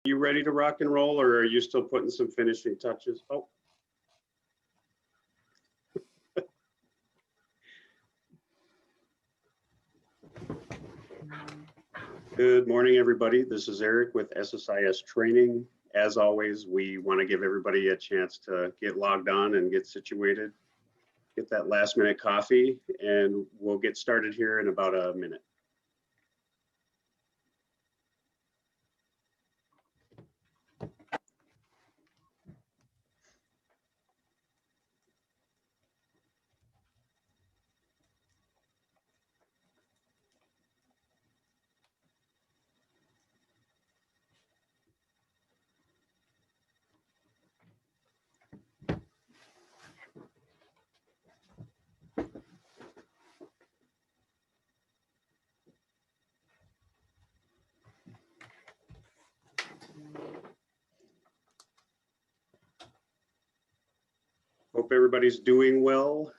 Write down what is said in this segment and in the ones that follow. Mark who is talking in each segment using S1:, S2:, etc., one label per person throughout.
S1: You ready to rock and roll, or are you still putting some finishing touches? Oh. Good morning, everybody. This is Eric with SSIS Training. As always, we want to give everybody a chance to get logged on and get situated, get that last minute coffee, and we'll get started here in about a minute. Hope everybody's doing well,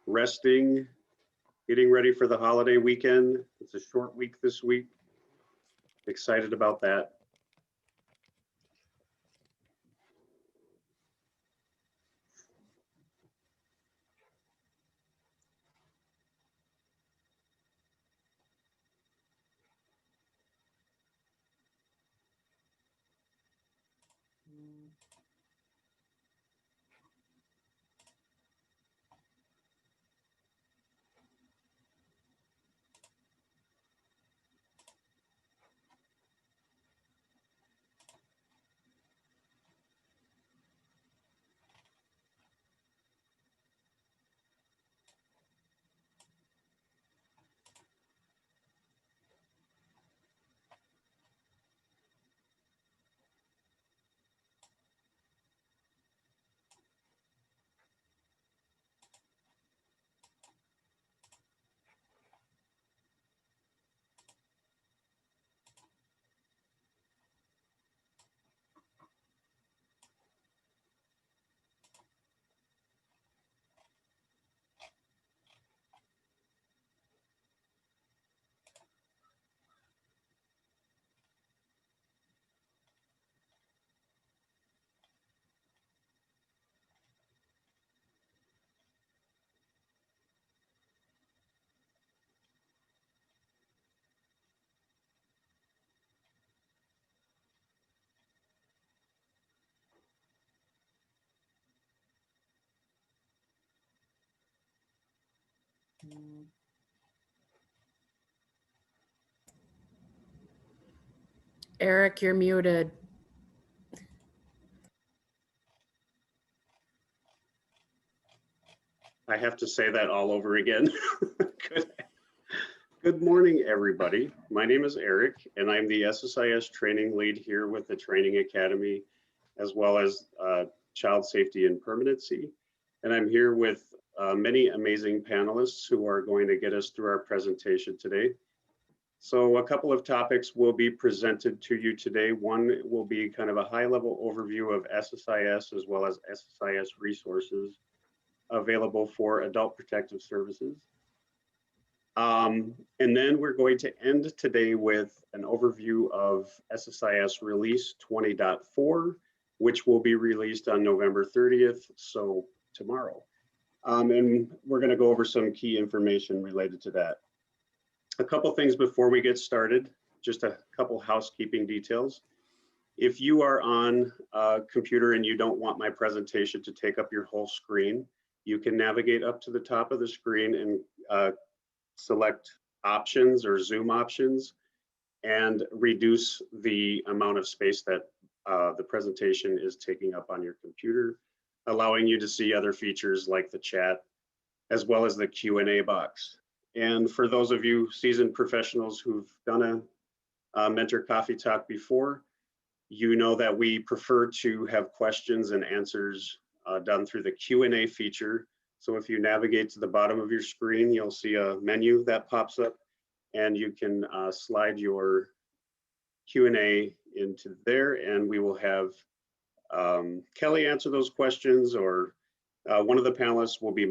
S1: resting, getting ready for the holiday weekend. It's a short week this week. Excited about that.
S2: Eric, you're muted.
S1: I have to say that all over again. Good morning, everybody. My name is Eric, and I'm the SSIS training lead here with the Training Academy, as well as Child Safety and Permanency. And I'm here with many amazing panelists who are going to get us through our presentation today. So a couple of topics will be presented to you today. One will be kind of a high-level overview of SSIS as well as SSIS resources available for adult protective services. And then we're going to end today with an overview of SSIS release 20.4, which will be released on November 30th, so tomorrow. And we're going to go over some key information related to that. A couple things before we get started, just a couple housekeeping details. If you are on a computer and you don't want my presentation to take up your whole screen, you can navigate up to the top of the screen and select options or zoom options and reduce the amount of space that the presentation is taking up on your computer, allowing you to see other features like the chat, as well as the Q&A box. And for those of you seasoned professionals who've done a mentor coffee talk before, you know that we prefer to have questions and answers done through the Q&A feature. So if you navigate to the bottom of your screen, you'll see a menu that pops up, and you can slide your Q&A into there, and we will have Kelli answer those questions, or one of the panelists will be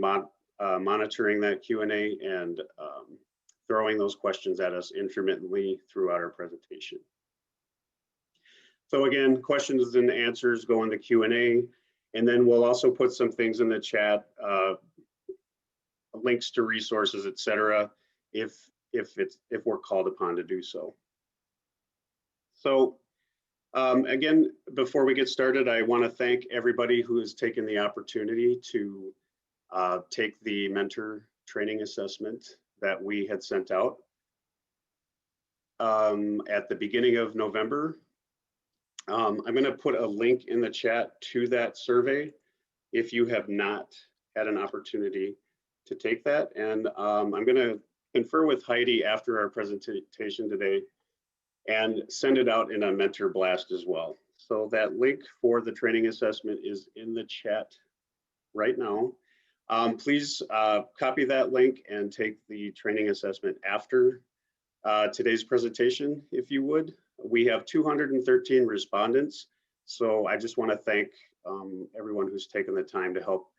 S1: monitoring that Q&A and throwing those questions at us intermittently throughout our presentation. So again, questions and answers go in the Q&A, and then we'll also put some things in the chat, links to resources, etc., if we're called upon to do so. So again, before we get started, I want to thank everybody who has taken the opportunity to take the mentor training assessment that we had sent out at the beginning of November. I'm going to put a link in the chat to that survey if you have not had an opportunity to take that. And I'm going to confer with Heidi after our presentation today and send it out in a mentor blast as well. So that link for the training assessment is in the chat right now. Please copy that link and take the training assessment after today's presentation, if you would. We have 213 respondents, so I just want to thank everyone who's taken the time to help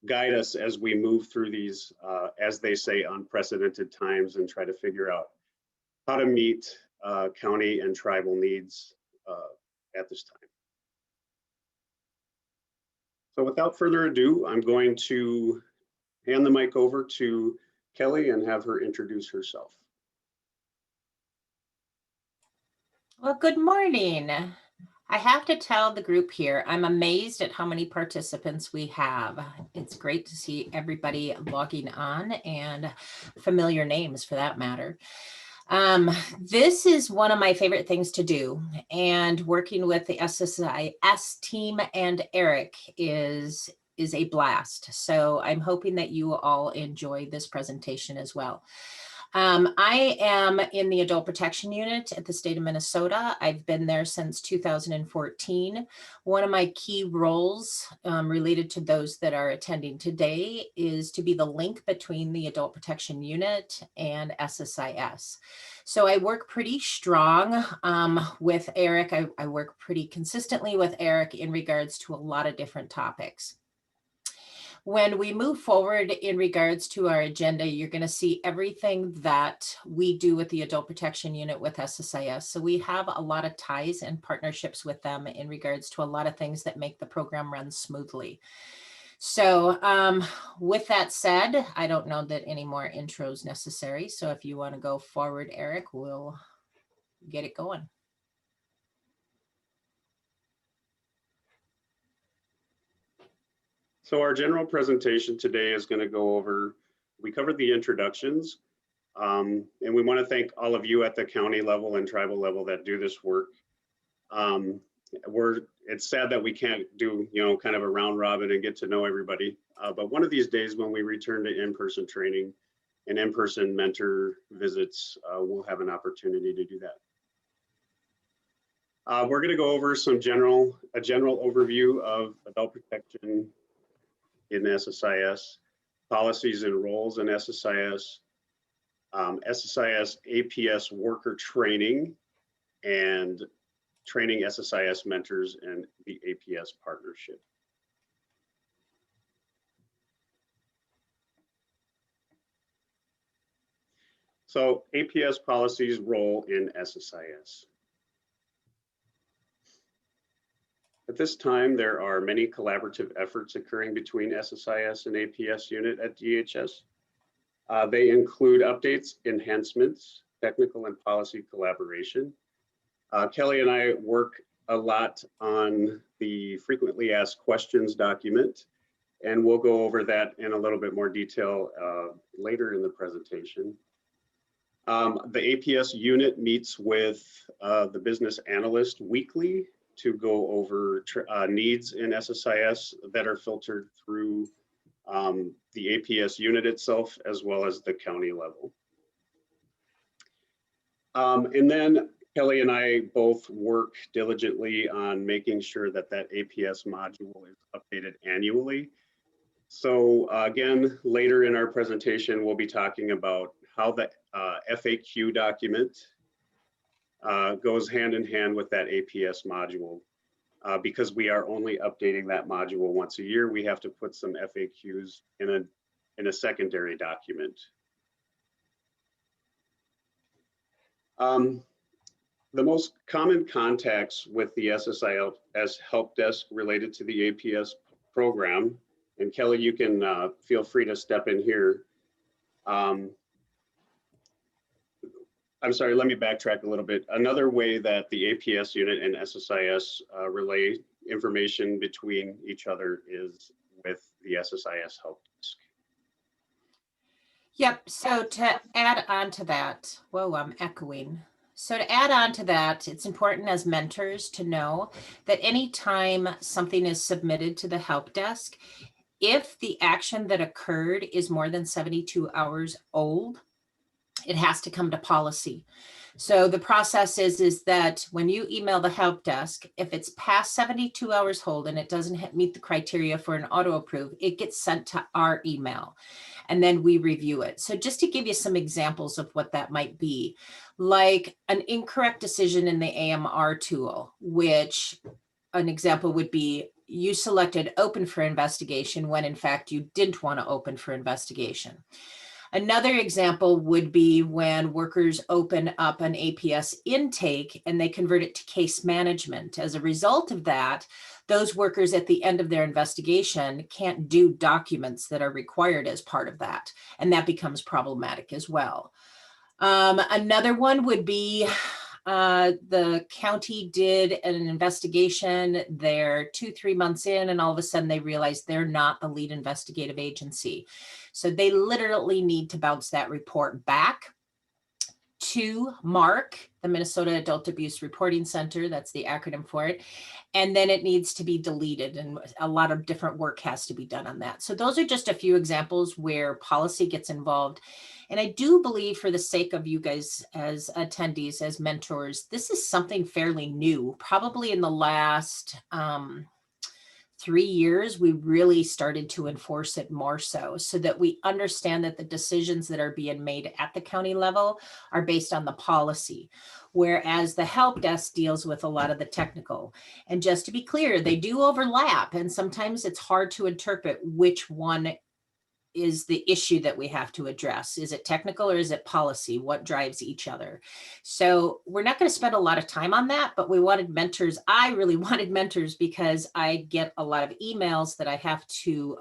S1: guide us as we move through these, as they say, unprecedented times and try to figure out how to meet county and tribal needs at this time. So without further ado, I'm going to hand the mic over to Kelli and have her introduce herself.
S3: Well, good morning. I have to tell the group here, I'm amazed at how many participants we have. It's great to see everybody logging on and familiar names for that matter. This is one of my favorite things to do, and working with the SSIS team and Eric is a blast. So I'm hoping that you all enjoy this presentation as well. I am in the Adult Protection Unit at the state of Minnesota. I've been there since 2014. One of my key roles related to those that are attending today is to be the link between the Adult Protection Unit and SSIS. So I work pretty strong with Eric. I work pretty consistently with Eric in regards to a lot of different topics. When we move forward in regards to our agenda, you're going to see everything that we do with the Adult Protection Unit with SSIS. So we have a lot of ties and partnerships with them in regards to a lot of things that make the program run smoothly. So with that said, I don't know that any more intros necessary. So if you want to go forward, Eric, we'll get it going.
S1: So our general presentation today is going to go over, we covered the introductions, and we want to thank all of you at the county level and tribal level that do this work. It's sad that we can't do, kind of a round robin and get to know everybody, but one of these days when we return to in-person training and in-person mentor visits, we'll have an opportunity to do that. We're going to go over a general overview of adult protection in SSIS, policies and roles in SSIS, SSIS APS worker training, and training SSIS mentors and the APS partnership. So APS policies role in SSIS. At this time, there are many collaborative efforts occurring between SSIS and APS unit at DHS. They include updates, enhancements, technical and policy collaboration. Kelli and I work a lot on the frequently asked questions document, and we'll go over that in a little bit more detail later in the presentation. The APS unit meets with the business analyst weekly to go over needs in SSIS that are filtered through the APS unit itself, as well as the county level. And then Kelli and I both work diligently on making sure that that APS module is updated annually. So again, later in our presentation, we'll be talking about how the FAQ document goes hand in hand with that APS module. Because we are only updating that module once a year, we have to put some FAQs in a secondary document. The most common contacts with the SSIS help desk related to the APS program, and Kelli, you can feel free to step in here. I'm sorry, let me backtrack a little bit. Another way that the APS unit and SSIS relay information between each other is with the SSIS help desk.
S3: Yep, so to add on to that, whoa, I'm echoing. So to add on to that, it's important as mentors to know that anytime something is submitted to the help desk, if the action that occurred is more than 72 hours old, it has to come to policy. So the process is that when you email the help desk, if it's past 72 hours old and it doesn't meet the criteria for an auto approve, it gets sent to our email and then we review it. So just to give you some examples of what that might be, like an incorrect decision in the AMR tool, which an example would be you selected open for investigation when in fact you didn't want to open for investigation. Another example would be when workers open up an APS intake and they convert it to case management. As a result of that, those workers at the end of their investigation can't do documents that are required as part of that. And that becomes problematic as well. Another one would be the county did an investigation. They're 2-3 months in, and all of a sudden they realize they're not the lead investigative agency. So they literally need to bounce that report back to MARC, the Minnesota Adult Abuse Reporting Center. That's the acronym for it. And then it needs to be deleted, and a lot of different work has to be done on that. So those are just a few examples where policy gets involved. And I do believe, for the sake of you guys as attendees, as mentors, this is something fairly new. Probably in the last 3 years, we really started to enforce it more so that we understand that the decisions that are being made at the county level are based on the policy, whereas the help desk deals with a lot of the technical. And just to be clear, they do overlap, and sometimes it's hard to interpret which one is the issue that we have to address. Is it technical or is it policy? What drives each other? So we're not going to spend a lot of time on that, but we wanted mentors. I really wanted mentors because I get a lot of emails that I have to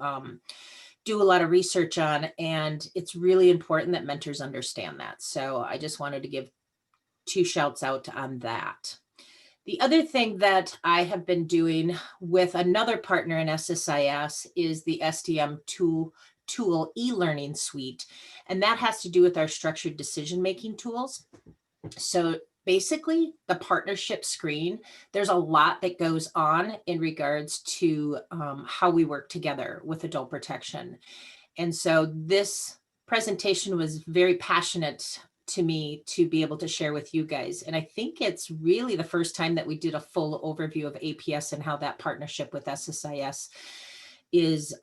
S3: do a lot of research on, and it's really important that mentors understand that. So I just wanted to give 2 shouts out on that. The other thing that I have been doing with another partner in SSIS is the SDM tool e-learning suite, and that has to do with our structured decision-making tools. So basically, the partnership screen, there's a lot that goes on in regards to how we work together with adult protection. And so this presentation was very passionate to me to be able to share with you guys. And I think it's really the first time that we did a full overview of APS and how that partnership with SSIS is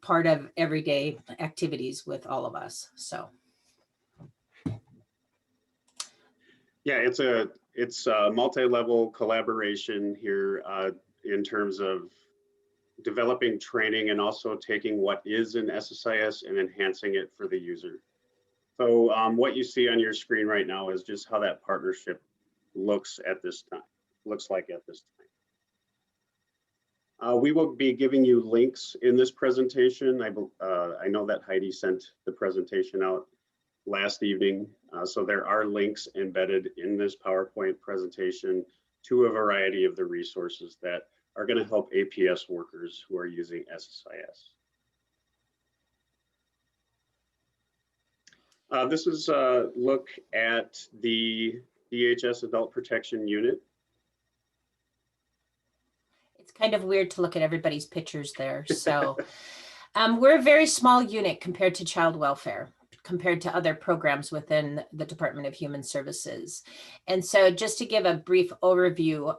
S3: part of everyday activities with all of us. So.
S1: Yeah, it's a multi-level collaboration here in terms of developing training and also taking what is in SSIS and enhancing it for the user. So what you see on your screen right now is just how that partnership looks like at this time. We will be giving you links in this presentation. I know that Heidi sent the presentation out last evening. So there are links embedded in this PowerPoint presentation to a variety of the resources that are going to help APS workers who are using SSIS. This is a look at the DHS Adult Protection Unit.
S3: It's kind of weird to look at everybody's pictures there. So we're a very small unit compared to child welfare, compared to other programs within the Department of Human Services. And so just to give a brief overview,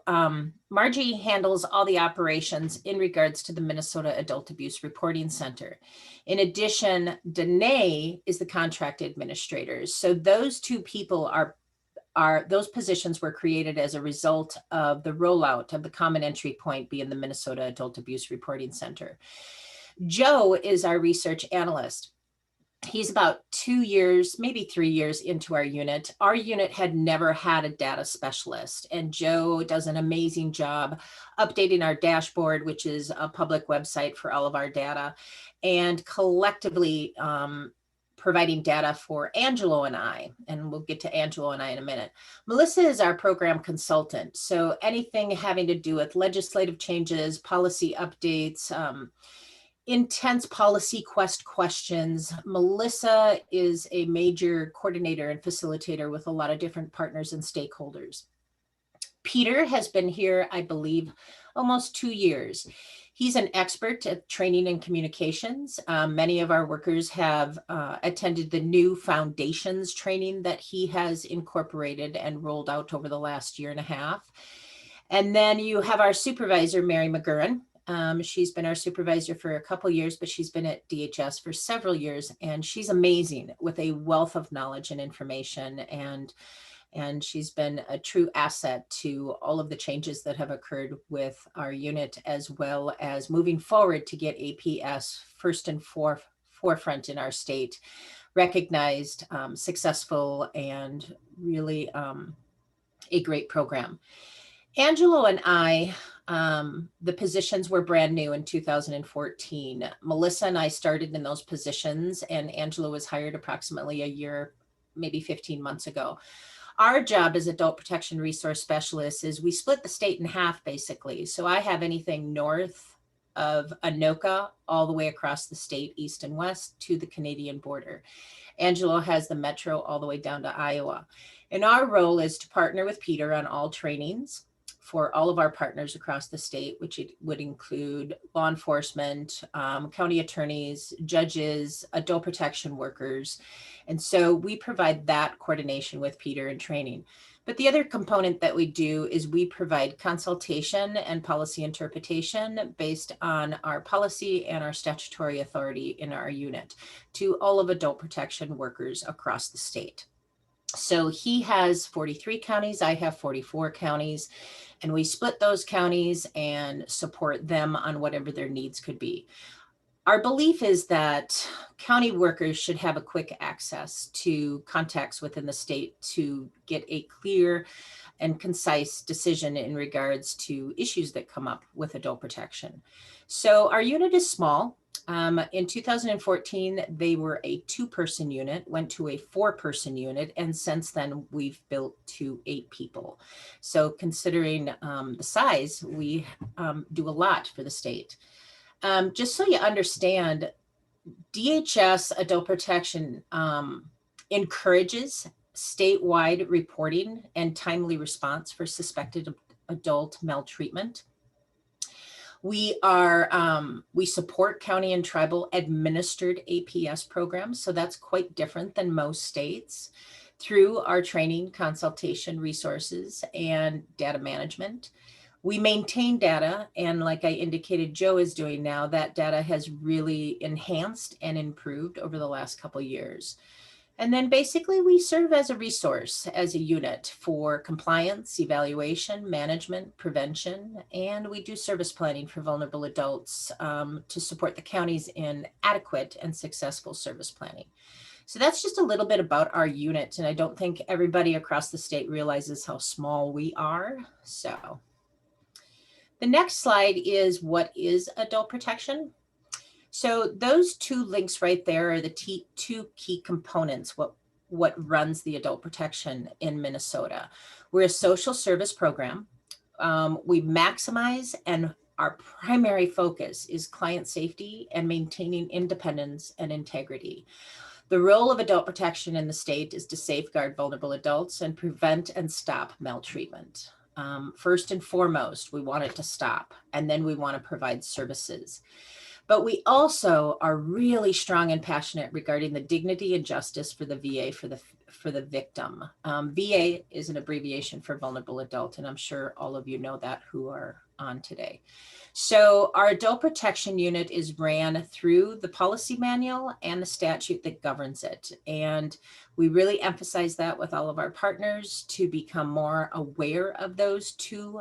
S3: Margie handles all the operations in regards to the Minnesota Adult Abuse Reporting Center. In addition, Danae is the contract administrator. So those 2 people those positions were created as a result of the rollout of the common entry point being the Minnesota Adult Abuse Reporting Center. Joe is our research analyst. He's about 2 years, maybe 3 years into our unit. Our unit had never had a data specialist, and Joe does an amazing job updating our dashboard, which is a public website for all of our data, and collectively providing data for Angelo and I, and we'll get to Angelo and I in a minute. Melissa is our program consultant, so anything having to do with legislative changes, policy updates, intense policy questions. Melissa is a major coordinator and facilitator with a lot of different partners and stakeholders. Peter has been here, I believe, almost 2 years. He's an expert at training and communications. Many of our workers have attended the new foundations training that he has incorporated and rolled out over the last 1.5 years. And then you have our supervisor, Mary McGurran. She's been our supervisor for a couple years, but she's been at DHS for several years, and she's amazing with a wealth of knowledge and information. And she's been a true asset to all of the changes that have occurred with our unit, as well as moving forward to get APS first and forefront in our state, recognized, successful, and really a great program. Angelo and I, the positions were brand new in 2014. Melissa and I started in those positions, and Angelo was hired approximately a year, maybe 15 months ago. Our job as adult protection resource specialists is we split the state in half, basically. So I have anything north of Anoka all the way across the state, east and west, to the Canadian border. Angelo has the metro all the way down to Iowa. And our role is to partner with Peter on all trainings for all of our partners across the state, which it would include law enforcement, county attorneys, judges, adult protection workers. And so we provide that coordination with Peter and training. But the other component that we do is we provide consultation and policy interpretation based on our policy and our statutory authority in our unit to all of adult protection workers across the state. So he has 43 counties, I have 44 counties, and we split those counties and support them on whatever their needs could be. Our belief is that county workers should have a quick access to contacts within the state to get a clear and concise decision in regards to issues that come up with adult protection. So our unit is small. In 2014, they were a 2-person unit, went to a 4-person unit, and since then we've built to 8 people. So considering the size, we do a lot for the state. Just so you understand, DHS adult protection encourages statewide reporting and timely response for suspected adult maltreatment. We support county and tribal administered APS programs, so that's quite different than most states, through our training, consultation, resources, and data management. We maintain data, and like I indicated Joe is doing now, that data has really enhanced and improved over the last couple of years. And then basically we serve as a resource, as a unit for compliance, evaluation, management, prevention, and we do service planning for vulnerable adults to support the counties in adequate and successful service planning. So that's just a little bit about our unit, and I don't think everybody across the state realizes how small we are. So the next slide is what is adult protection. So those 2 links right there are the 2 key components, what runs the adult protection in Minnesota. We're a social service program. We maximize, and our primary focus is client safety and maintaining independence and integrity. The role of adult protection in the state is to safeguard vulnerable adults and prevent and stop maltreatment. First and foremost, we want it to stop, and then we want to provide services. But we also are really strong and passionate regarding the dignity and justice for the VA for the victim. VA is an abbreviation for vulnerable adult, and I'm sure all of you know that who are on today. So our adult protection unit is ran through the policy manual and the statute that governs it. And we really emphasize that with all of our partners to become more aware of those 2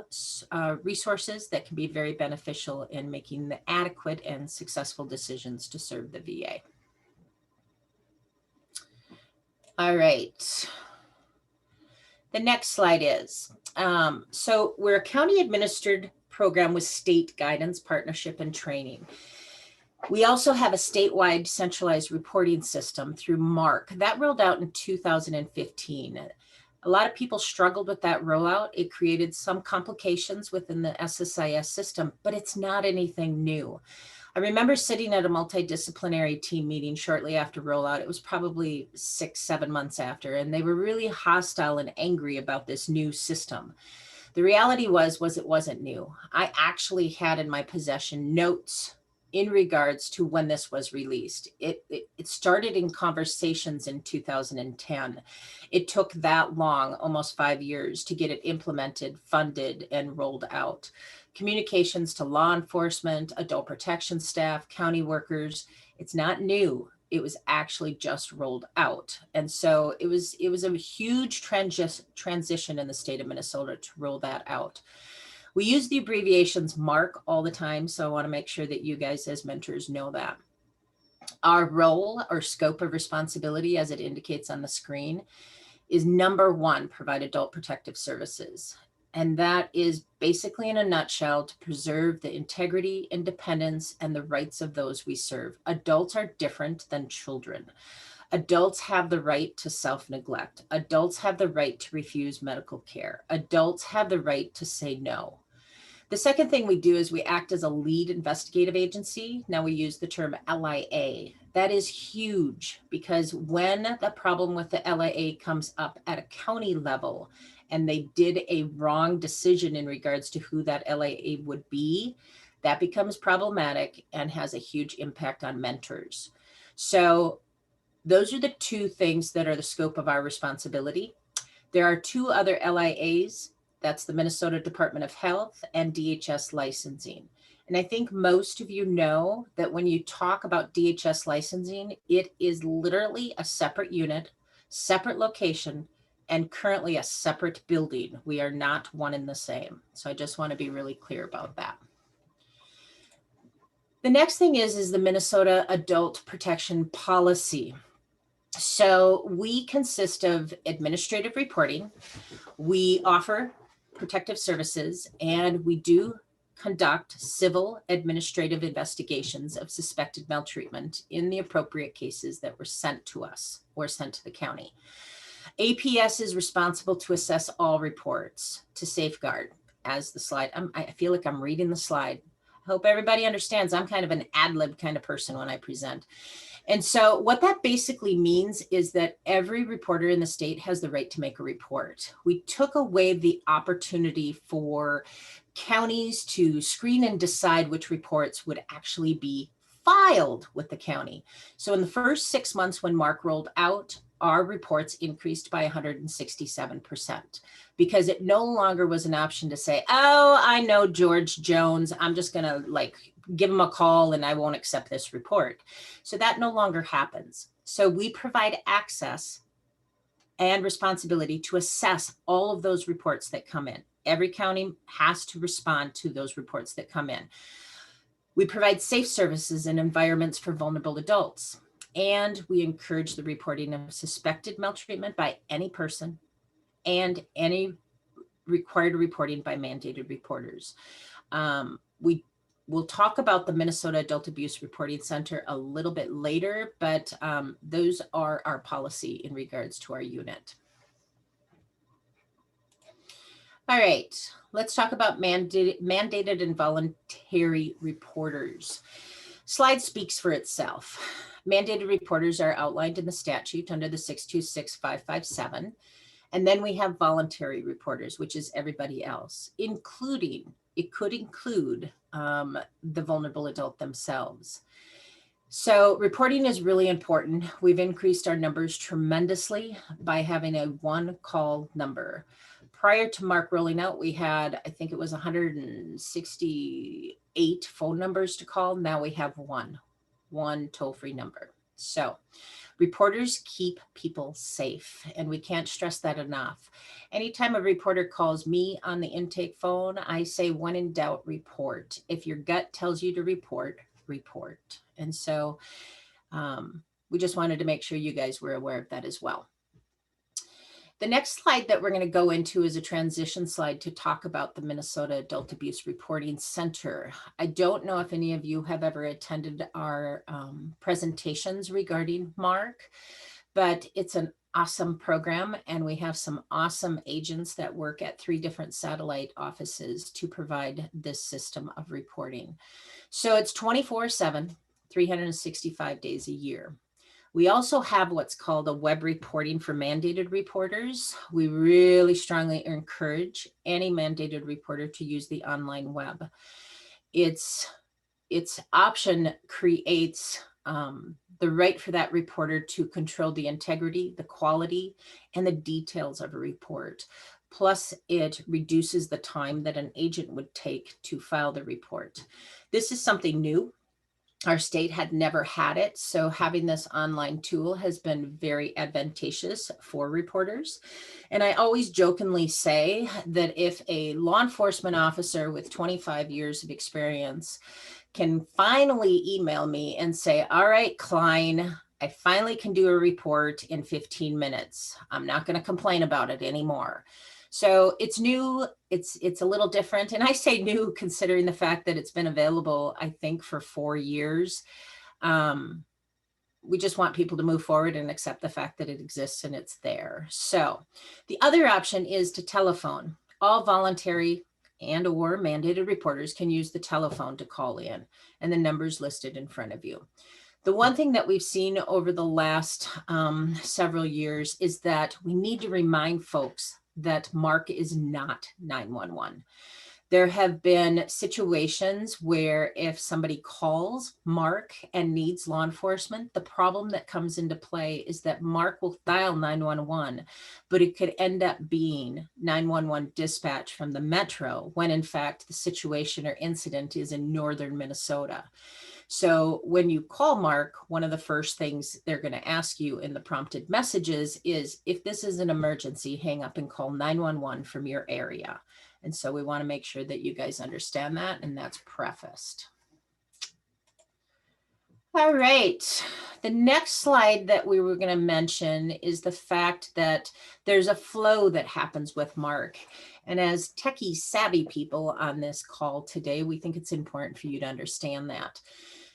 S3: resources that can be very beneficial in making the adequate and successful decisions to serve the VA. All right. The next slide is, so we're a county administered program with state guidance, partnership, and training. We also have a statewide centralized reporting system through MARC that rolled out in 2015. A lot of people struggled with that rollout. It created some complications within the SSIS system, but it's not anything new. I remember sitting at a multidisciplinary team meeting shortly after rollout. It was probably 6-7 months after, and they were really hostile and angry about this new system. The reality was it wasn't new. I actually had in my possession notes in regards to when this was released. It started in conversations in 2010. It took that long, almost 5 years, to get it implemented, funded, and rolled out. Communications to law enforcement, adult protection staff, county workers, it's not new. It was actually just rolled out. And so it was a huge transition in the state of Minnesota to roll that out. We use the abbreviations MARC all the time, so I want to make sure that you guys as mentors know that. Our role or scope of responsibility, as it indicates on the screen, is number one, provide adult protective services. And that is basically in a nutshell to preserve the integrity, independence, and the rights of those we serve. Adults are different than children. Adults have the right to self-neglect. Adults have the right to refuse medical care. Adults have the right to say no. The second thing we do is we act as a lead investigative agency. Now we use the term LIA. That is huge because when the problem with the LIA comes up at a county level and they did a wrong decision in regards to who that LIA would be, that becomes problematic and has a huge impact on mentors. So those are the two things that are the scope of our responsibility. There are two other LIAs. That's the Minnesota Department of Health and DHS licensing. And I think most of you know that when you talk about DHS licensing, it is literally a separate unit, separate location, and currently a separate building. We are not one and the same. So I just want to be really clear about that. The next thing is the Minnesota Adult Protection Policy. So we consist of administrative reporting. We offer protective services, and we do conduct civil administrative investigations of suspected maltreatment in the appropriate cases that were sent to us or sent to the county. APS is responsible to assess all reports to safeguard. As the slide, I feel like I'm reading the slide. I hope everybody understands I'm kind of an ad lib kind of person when I present. And so what that basically means is that every reporter in the state has the right to make a report. We took away the opportunity for counties to screen and decide which reports would actually be filed with the county. So in the first 6 months when MARC rolled out, our reports increased by 167% because it no longer was an option to say, oh, I know George Jones, I'm just gonna give him a call and I won't accept this report. So that no longer happens. So we provide access and responsibility to assess all of those reports that come in. Every county has to respond to those reports that come in. We provide safe services and environments for vulnerable adults. And we encourage the reporting of suspected maltreatment by any person and any required reporting by mandated reporters. We will talk about the Minnesota Adult Abuse Reporting Center a little bit later, but those are our policy in regards to our unit. All right, let's talk about mandated and voluntary reporters. Slide speaks for itself. Mandated reporters are outlined in the statute under the 626557. And then we have voluntary reporters, which is everybody else, including, it could include the vulnerable adult themselves. So reporting is really important. We've increased our numbers tremendously by having a one-call number. Prior to MARC rolling out, we had, I think it was 168 phone numbers to call. Now we have one toll-free number. So reporters keep people safe, and we can't stress that enough. Anytime a reporter calls me on the intake phone, I say, when in doubt, report. If your gut tells you to report, report. And so we just wanted to make sure you guys were aware of that as well. The next slide that we're going to go into is a transition slide to talk about the Minnesota Adult Abuse Reporting Center. I don't know if any of you have ever attended our presentations regarding MARC, but it's an awesome program, and we have some awesome agents that work at 3 different satellite offices to provide this system of reporting. So it's 24/7, 365 days a year. We also have what's called a web reporting for mandated reporters. We really strongly encourage any mandated reporter to use the online web. Its option creates the right for that reporter to control the integrity, the quality, and the details of a report. Plus, it reduces the time that an agent would take to file the report. This is something new. Our state had never had it, so having this online tool has been very advantageous for reporters. And I always jokingly say that if a law enforcement officer with 25 years of experience can finally email me and say, all right, Klein, I finally can do a report in 15 minutes. I'm not going to complain about it anymore. So it's new, it's a little different. And I say new considering the fact that it's been available, I think, for 4 years. We just want people to move forward and accept the fact that it exists and it's there. So the other option is to telephone. All voluntary and or mandated reporters can use the telephone to call in, and the number's listed in front of you. The one thing that we've seen over the last several years is that we need to remind folks that MARC is not 911. There have been situations where if somebody calls MARC and needs law enforcement, the problem that comes into play is that MARC will dial 911, but it could end up being 911 dispatch from the metro when in fact the situation or incident is in northern Minnesota. So when you call MARC, one of the first things they're going to ask you in the prompted messages is, if this is an emergency, hang up and call 911 from your area. And so we want to make sure that you guys understand that, and that's prefaced. All right, the next slide that we were going to mention is the fact that there's a flow that happens with MARC. And as techie savvy people on this call today, we think it's important for you to understand that.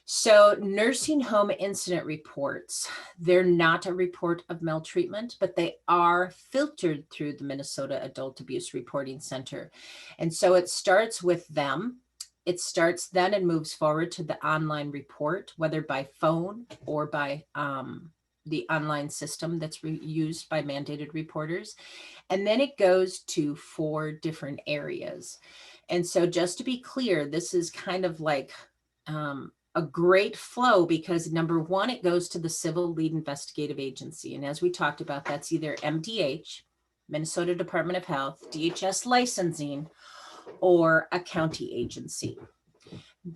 S3: So nursing home incident reports, they're not a report of maltreatment, but they are filtered through the Minnesota Adult Abuse Reporting Center. And so it starts with them. It starts then and moves forward to the online report, whether by phone or by the online system that's used by mandated reporters. And then it goes to 4 different areas. And so just to be clear, this is kind of like a great flow because number 1, it goes to the Civil Lead Investigative Agency. And as we talked about, that's either MDH, Minnesota Department of Health, DHS licensing, or a county agency.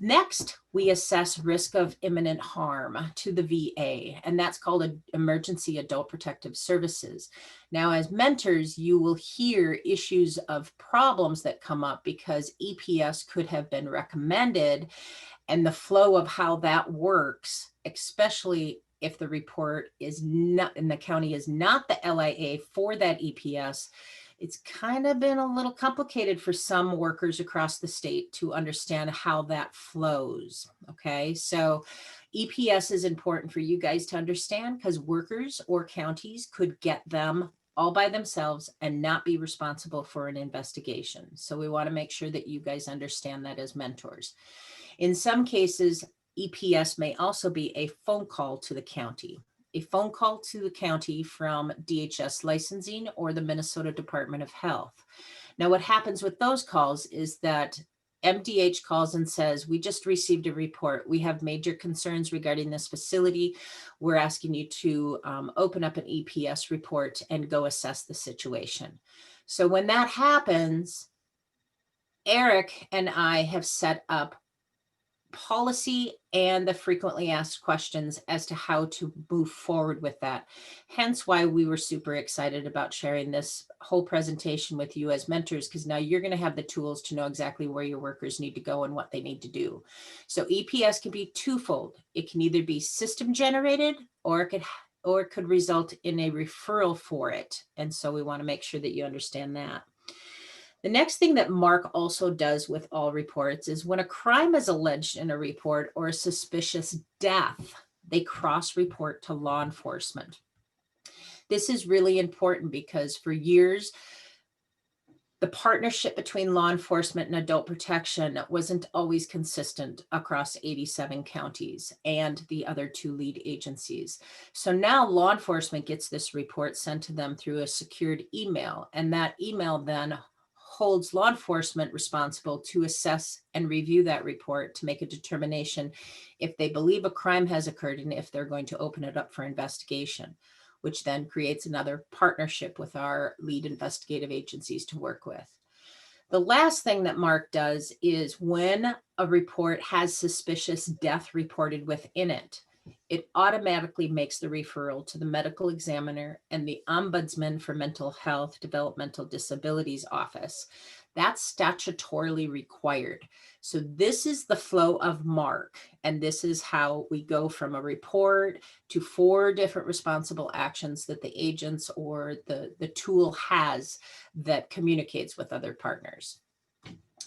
S3: Next, we assess risk of imminent harm to the VA, and that's called an Emergency Adult Protective Services. Now, as mentors, you will hear issues of problems that come up because EPS could have been recommended, and the flow of how that works, especially if the report is not, and the county is not the LIA for that EPS, it's kind of been a little complicated for some workers across the state to understand how that flows. Okay, so EPS is important for you guys to understand because workers or counties could get them all by themselves and not be responsible for an investigation. So we want to make sure that you guys understand that as mentors. In some cases, EPS may also be a phone call to the county. A phone call to the county from DHS licensing or the Minnesota Department of Health. Now, what happens with those calls is that MDH calls and says, we just received a report. We have major concerns regarding this facility. We're asking you to open up an EPS report and go assess the situation. So when that happens, Eric and I have set up policy and the frequently asked questions as to how to move forward with that. Hence why we were super excited about sharing this whole presentation with you as mentors, because now you're going to have the tools to know exactly where your workers need to go and what they need to do. So EPS can be twofold. It can either be system generated or or it could result in a referral for it. And so we want to make sure that you understand that. The next thing that Mark also does with all reports is when a crime is alleged in a report or a suspicious death, they cross-report to law enforcement. This is really important because for years, the partnership between law enforcement and adult protection wasn't always consistent across 87 counties and the other 2 lead agencies. So now law enforcement gets this report sent to them through a secured email, and that email then holds law enforcement responsible to assess and review that report to make a determination if they believe a crime has occurred and if they're going to open it up for investigation, which then creates another partnership with our lead investigative agencies to work with. The last thing that Mark does is when a report has suspicious death reported within it, it automatically makes the referral to the medical examiner and the Ombudsman for Mental Health Developmental Disabilities Office. That's statutorily required. So this is the flow of Mark, and this is how we go from a report to 4 different responsible actions that the agents or the tool has that communicates with other partners.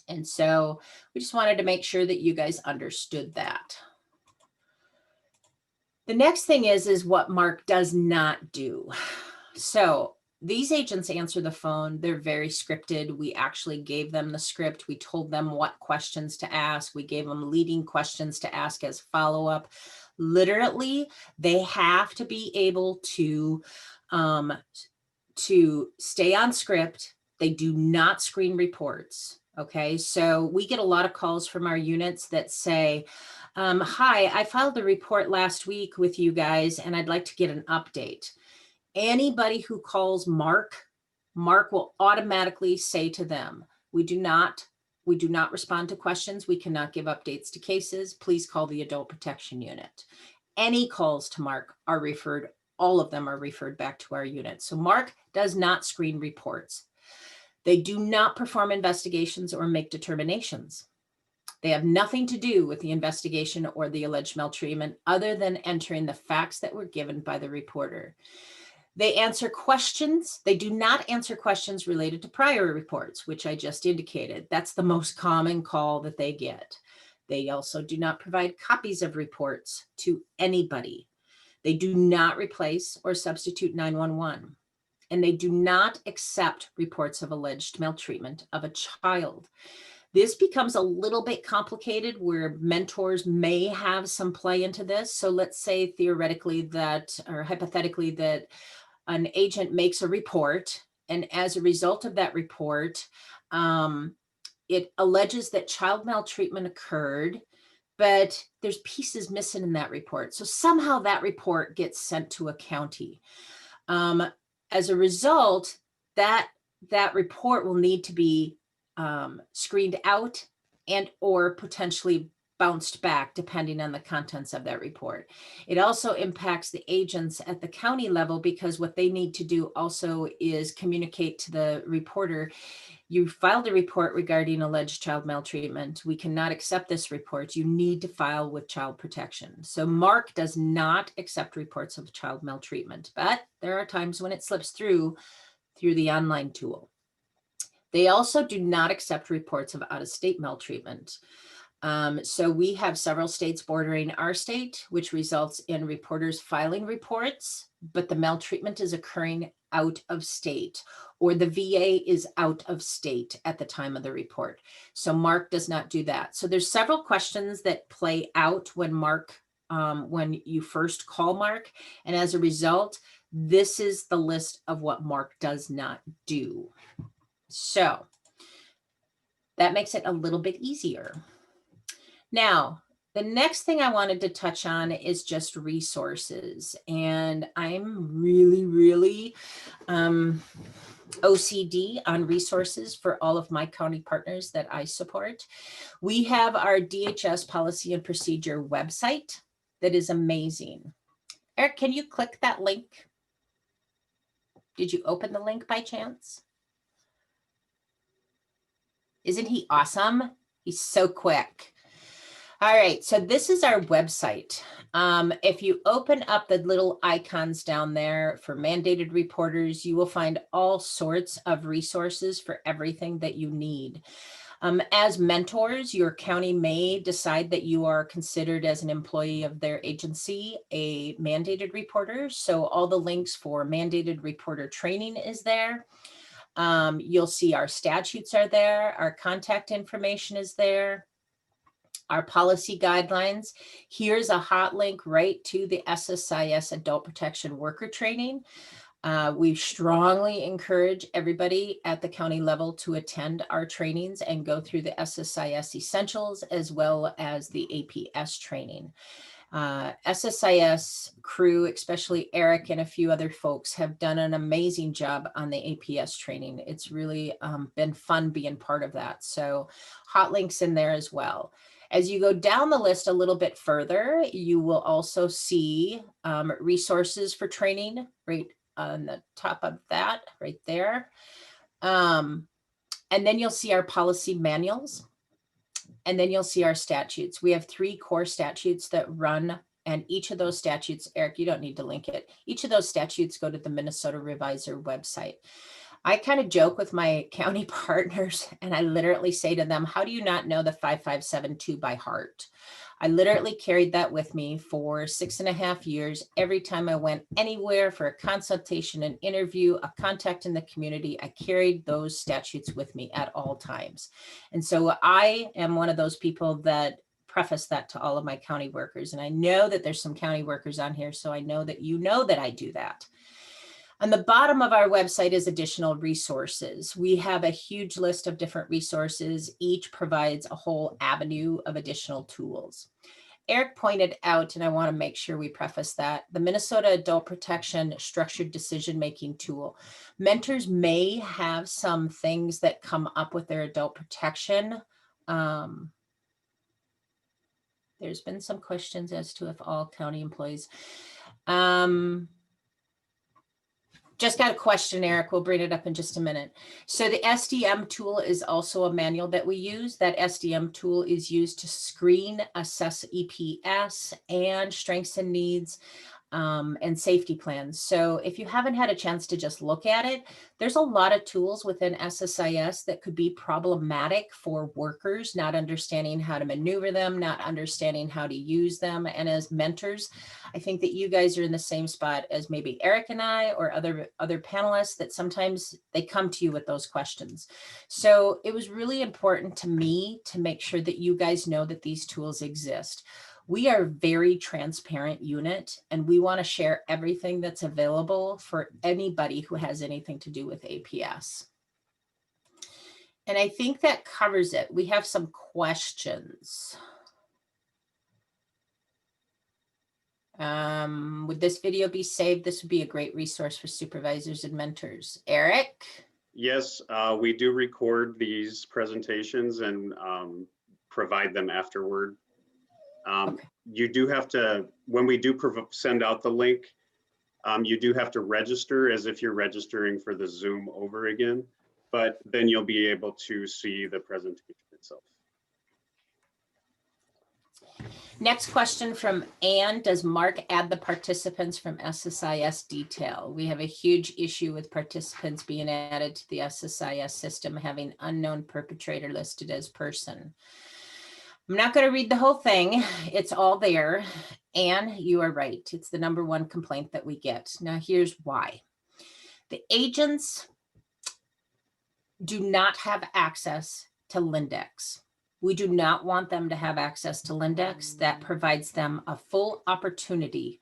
S3: And so we just wanted to make sure that you guys understood that. The next thing is what Mark does not do. So these agents answer the phone. They're very scripted. We actually gave them the script. We told them what questions to ask. We gave them leading questions to ask as follow-up. Literally, they have to be able to stay on script. They do not screen reports. Okay, so we get a lot of calls from our units that say, hi, I filed a report last week with you guys, and I'd like to get an update. Anybody who calls Mark will automatically say to them, we do not respond to questions. We cannot give updates to cases. Please call the Adult Protection Unit. Any calls to Mark are referred, all of them are referred back to our unit. So Mark does not screen reports. They do not perform investigations or make determinations. They have nothing to do with the investigation or the alleged maltreatment other than entering the facts that were given by the reporter. They answer questions. They do not answer questions related to prior reports, which I just indicated. That's the most common call that they get. They also do not provide copies of reports to anybody. They do not replace or substitute 911. And they do not accept reports of alleged maltreatment of a child. This becomes a little bit complicated where mentors may have some play into this. So let's say theoretically that, or hypothetically that an agent makes a report, and as a result of that report, it alleges that child maltreatment occurred, but there's pieces missing in that report. So somehow that report gets sent to a county. As a result, that report will need to be screened out and or potentially bounced back depending on the contents of that report. It also impacts the agents at the county level because what they need to do also is communicate to the reporter, you filed a report regarding alleged child maltreatment. We cannot accept this report. You need to file with child protection. So Mark does not accept reports of child maltreatment, but there are times when it slips through the online tool. They also do not accept reports of out-of-state maltreatment. So we have several states bordering our state, which results in reporters filing reports, but the maltreatment is occurring out of state, or the VA is out of state at the time of the report. So Mark does not do that. So there's several questions that play out when when you first call Mark. And as a result, this is the list of what Mark does not do. So that makes it a little bit easier. Now, the next thing I wanted to touch on is just resources. And I'm really OCD on resources for all of my county partners that I support. We have our DHS policy and procedure website that is amazing. Eric, can you click that link? Did you open the link by chance? Isn't he awesome? He's so quick. All right, so this is our website. If you open up the little icons down there for mandated reporters, you will find all sorts of resources for everything that you need. As mentors, your county may decide that you are considered as an employee of their agency a mandated reporter. So all the links for mandated reporter training is there. You'll see our statutes are there. Our contact information is there. Our policy guidelines. Here's a hot link right to the SSIS Adult Protection Worker Training. We strongly encourage everybody at the county level to attend our trainings and go through the SSIS Essentials as well as the APS training. SSIS crew, especially Eric and a few other folks, have done an amazing job on the APS training. It's really been fun being part of that. So hot links in there as well. As you go down the list a little bit further, you will also see resources for training right on the top of that right there. And then you'll see our policy manuals. And then you'll see our statutes. We have 3 core statutes that run, and each of those statutes, Eric, you don't need to link it. Each of those statutes go to the Minnesota Reviser website. I kind of joke with my county partners and I literally say to them, how do you not know the 5572 by heart? I literally carried that with me for 6.5 years. Every time I went anywhere for a consultation, an interview, a contact in the community, I carried those statutes with me at all times. And so I am one of those people that preface that to all of my county workers. And I know that there's some county workers on here, so I know that you know that I do that. On the bottom of our website is additional resources. We have a huge list of different resources. Each provides a whole avenue of additional tools. Eric pointed out, and I want to make sure we preface that, the Minnesota Adult Protection Structured Decision-Making Tool. Mentors may have some things that come up with their adult protection. There's been some questions as to if all county employees. Just got a question, Eric. We'll bring it up in just a minute. So the SDM tool is also a manual that we use. That SDM tool is used to screen, assess EPS and strengths and needs and safety plans. So if you haven't had a chance to just look at it, there's a lot of tools within SSIS that could be problematic for workers, not understanding how to maneuver them, not understanding how to use them. And as mentors, I think that you guys are in the same spot as maybe Eric and I or other panelists, that sometimes they come to you with those questions. So it was really important to me to make sure that you guys know that these tools exist. We are a very transparent unit, and we want to share everything that's available for anybody who has anything to do with APS. And I think that covers it. We have some questions. Would this video be saved? This would be a great resource for supervisors and mentors. Eric?
S1: Yes, we do record these presentations and provide them afterward.
S3: Okay.
S1: You do have to, when we do send out the link, you do have to register as if you're registering for the Zoom over again, but then you'll be able to see the presentation itself.
S3: Next question from Anne. Does Mark add the participants from SSIS detail? We have a huge issue with participants being added to the SSIS system, having unknown perpetrator listed as person. I'm not going to read the whole thing. It's all there. Anne, you are right. It's the #1 complaint that we get. Now, here's why. The agents do not have access to Lindex. We do not want them to have access to Lindex. That provides them a full opportunity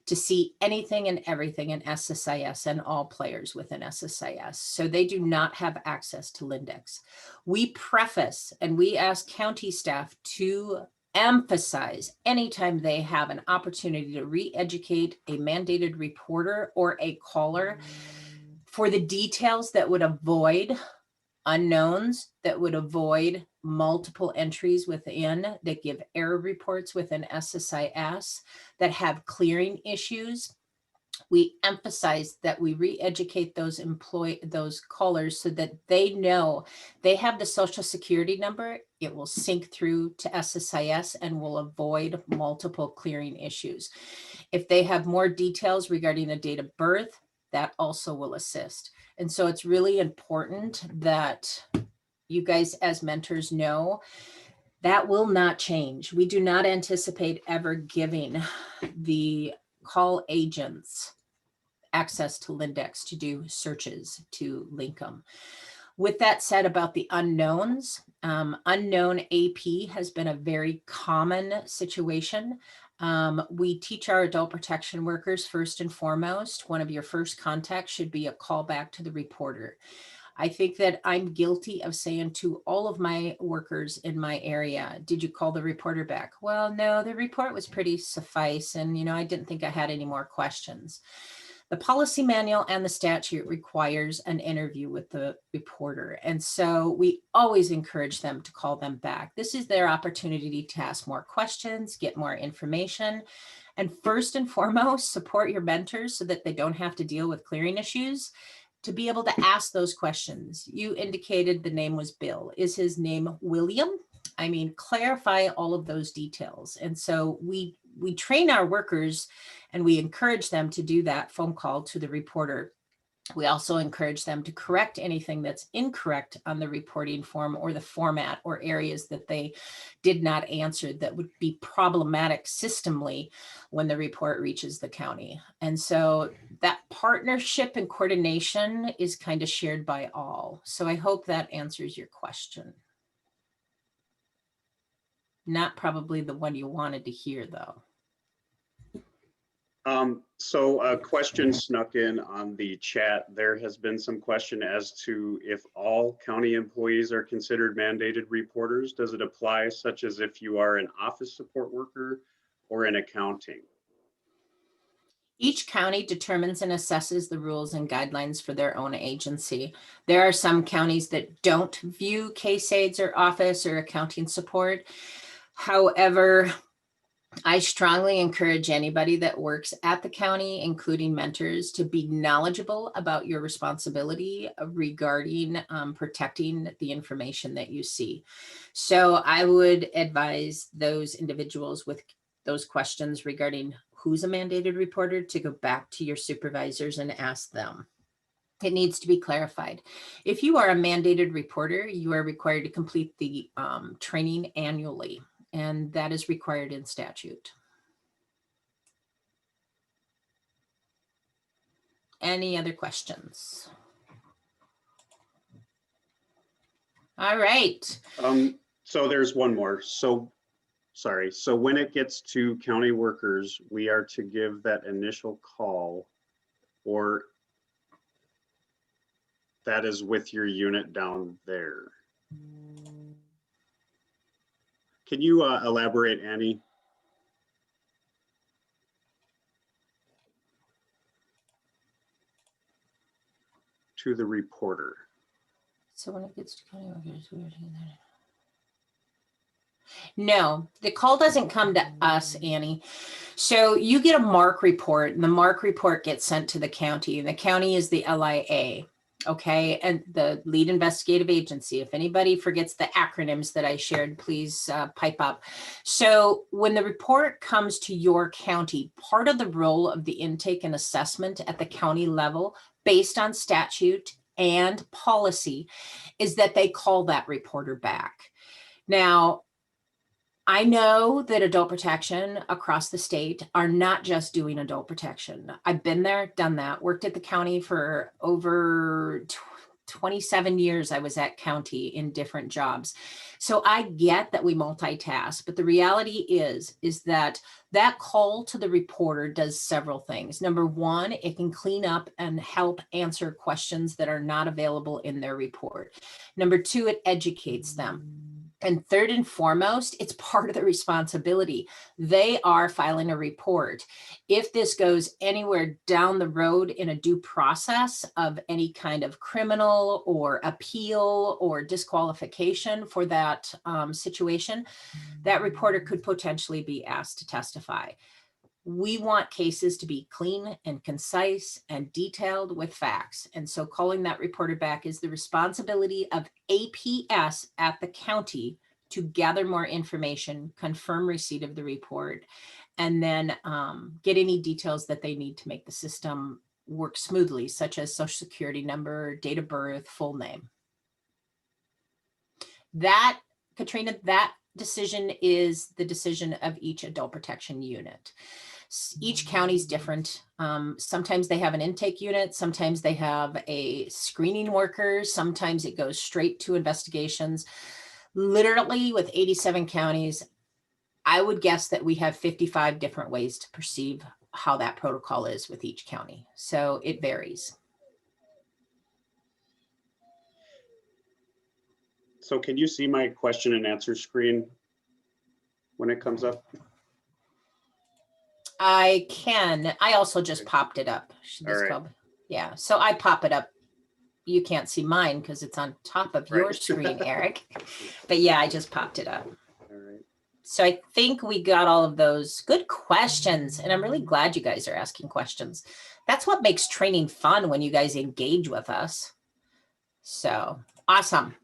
S3: to see anything and everything in SSIS and all players within SSIS. So they do not have access to Lindex. We preface and we ask county staff to emphasize anytime they have an opportunity to re-educate a mandated reporter or a caller for the details that would avoid unknowns, that would avoid multiple entries within, that give error reports within SSIS, that have clearing issues. we emphasize that we re-educate those callers so that they know they have the social security number. It will sync through to SSIS and will avoid multiple clearing issues. If they have more details regarding the date of birth, that also will assist. And so it's really important that you guys as mentors know that will not change. We do not anticipate ever giving the call agents access to Lindex to do searches to link them. With that said about the unknowns, unknown AP has been a very common situation. We teach our adult protection workers first and foremost, one of your first contacts should be a call back to the reporter. I think that I'm guilty of saying to all of my workers in my area, did you call the reporter back? Well, no, the report was pretty suffice. And, I didn't think I had any more questions. The policy manual and the statute requires an interview with the reporter. And so we always encourage them to call them back. This is their opportunity to ask more questions, get more information. And first and foremost, support your mentors so that they don't have to deal with clearing issues. To be able to ask those questions. You indicated the name was Bill. Is his name William? I mean, clarify all of those details. And so we train our workers and we encourage them to do that phone call to the reporter. We also encourage them to correct anything that's incorrect on the reporting form or the format or areas that they did not answer that would be problematic systemically when the report reaches the county. And so that partnership and coordination is kind of shared by all. So I hope that answers your question. Not probably the one you wanted to hear though.
S1: So a question snuck in on the chat. There has been some question as to if all county employees are considered mandated reporters. Does it apply such as if you are an office support worker or in accounting?
S3: Each county determines and assesses the rules and guidelines for their own agency. There are some counties that don't view case aides or office or accounting support. However, I strongly encourage anybody that works at the county, including mentors, to be knowledgeable about your responsibility regarding protecting the information that you see. So I would advise those individuals with those questions regarding who's a mandated reporter to go back to your supervisors and ask them. It needs to be clarified. If you are a mandated reporter, you are required to complete the training annually. And that is required in statute. Any other questions? All right.
S1: So there's one more. So when it gets to county workers, we are to give that initial call, or that is with your unit down there. Can you elaborate, Annie? To the reporter.
S3: So when it gets to county workers, we are doing that. No, the call doesn't come to us, Annie. So you get a MARC report, and the MARC report gets sent to the county, and the county is the LIA. Okay, and the lead investigative agency. If anybody forgets the acronyms that I shared, please pipe up. So when the report comes to your county, part of the role of the intake and assessment at the county level, based on statute and policy, is that they call that reporter back. Now, I know that adult protection across the state are not just doing adult protection. I've been there, done that, worked at the county for over 27 years. I was at county in different jobs. So I get that we multitask, but the reality is that call to the reporter does several things. Number one, it can clean up and help answer questions that are not available in their report. Number two, it educates them. And third and foremost, it's part of the responsibility. They are filing a report. If this goes anywhere down the road in a due process of any kind of criminal or appeal or disqualification for that situation, that reporter could potentially be asked to testify. We want cases to be clean and concise and detailed with facts. And so calling that reporter back is the responsibility of APS at the county to gather more information, confirm receipt of the report, and then get any details that they need to make the system work smoothly, such as social security number, date of birth, full name. That, Katrina, that decision is the decision of each adult protection unit. Each county is different. Sometimes they have an intake unit, sometimes they have a screening worker, sometimes it goes straight to investigations. Literally with 87 counties, I would guess that we have 55 different ways to perceive how that protocol is with each county. So it varies.
S1: So can you see my question and answer screen when it comes up?
S3: I can. I also just popped it up. Yeah, so I pop it up. You can't see mine because it's on top of your screen, Eric. But yeah, I just popped it up.
S1: All right.
S3: So I think we got all of those good questions, and I'm really glad you guys are asking questions. That's what makes training fun, when you guys engage with us. So awesome.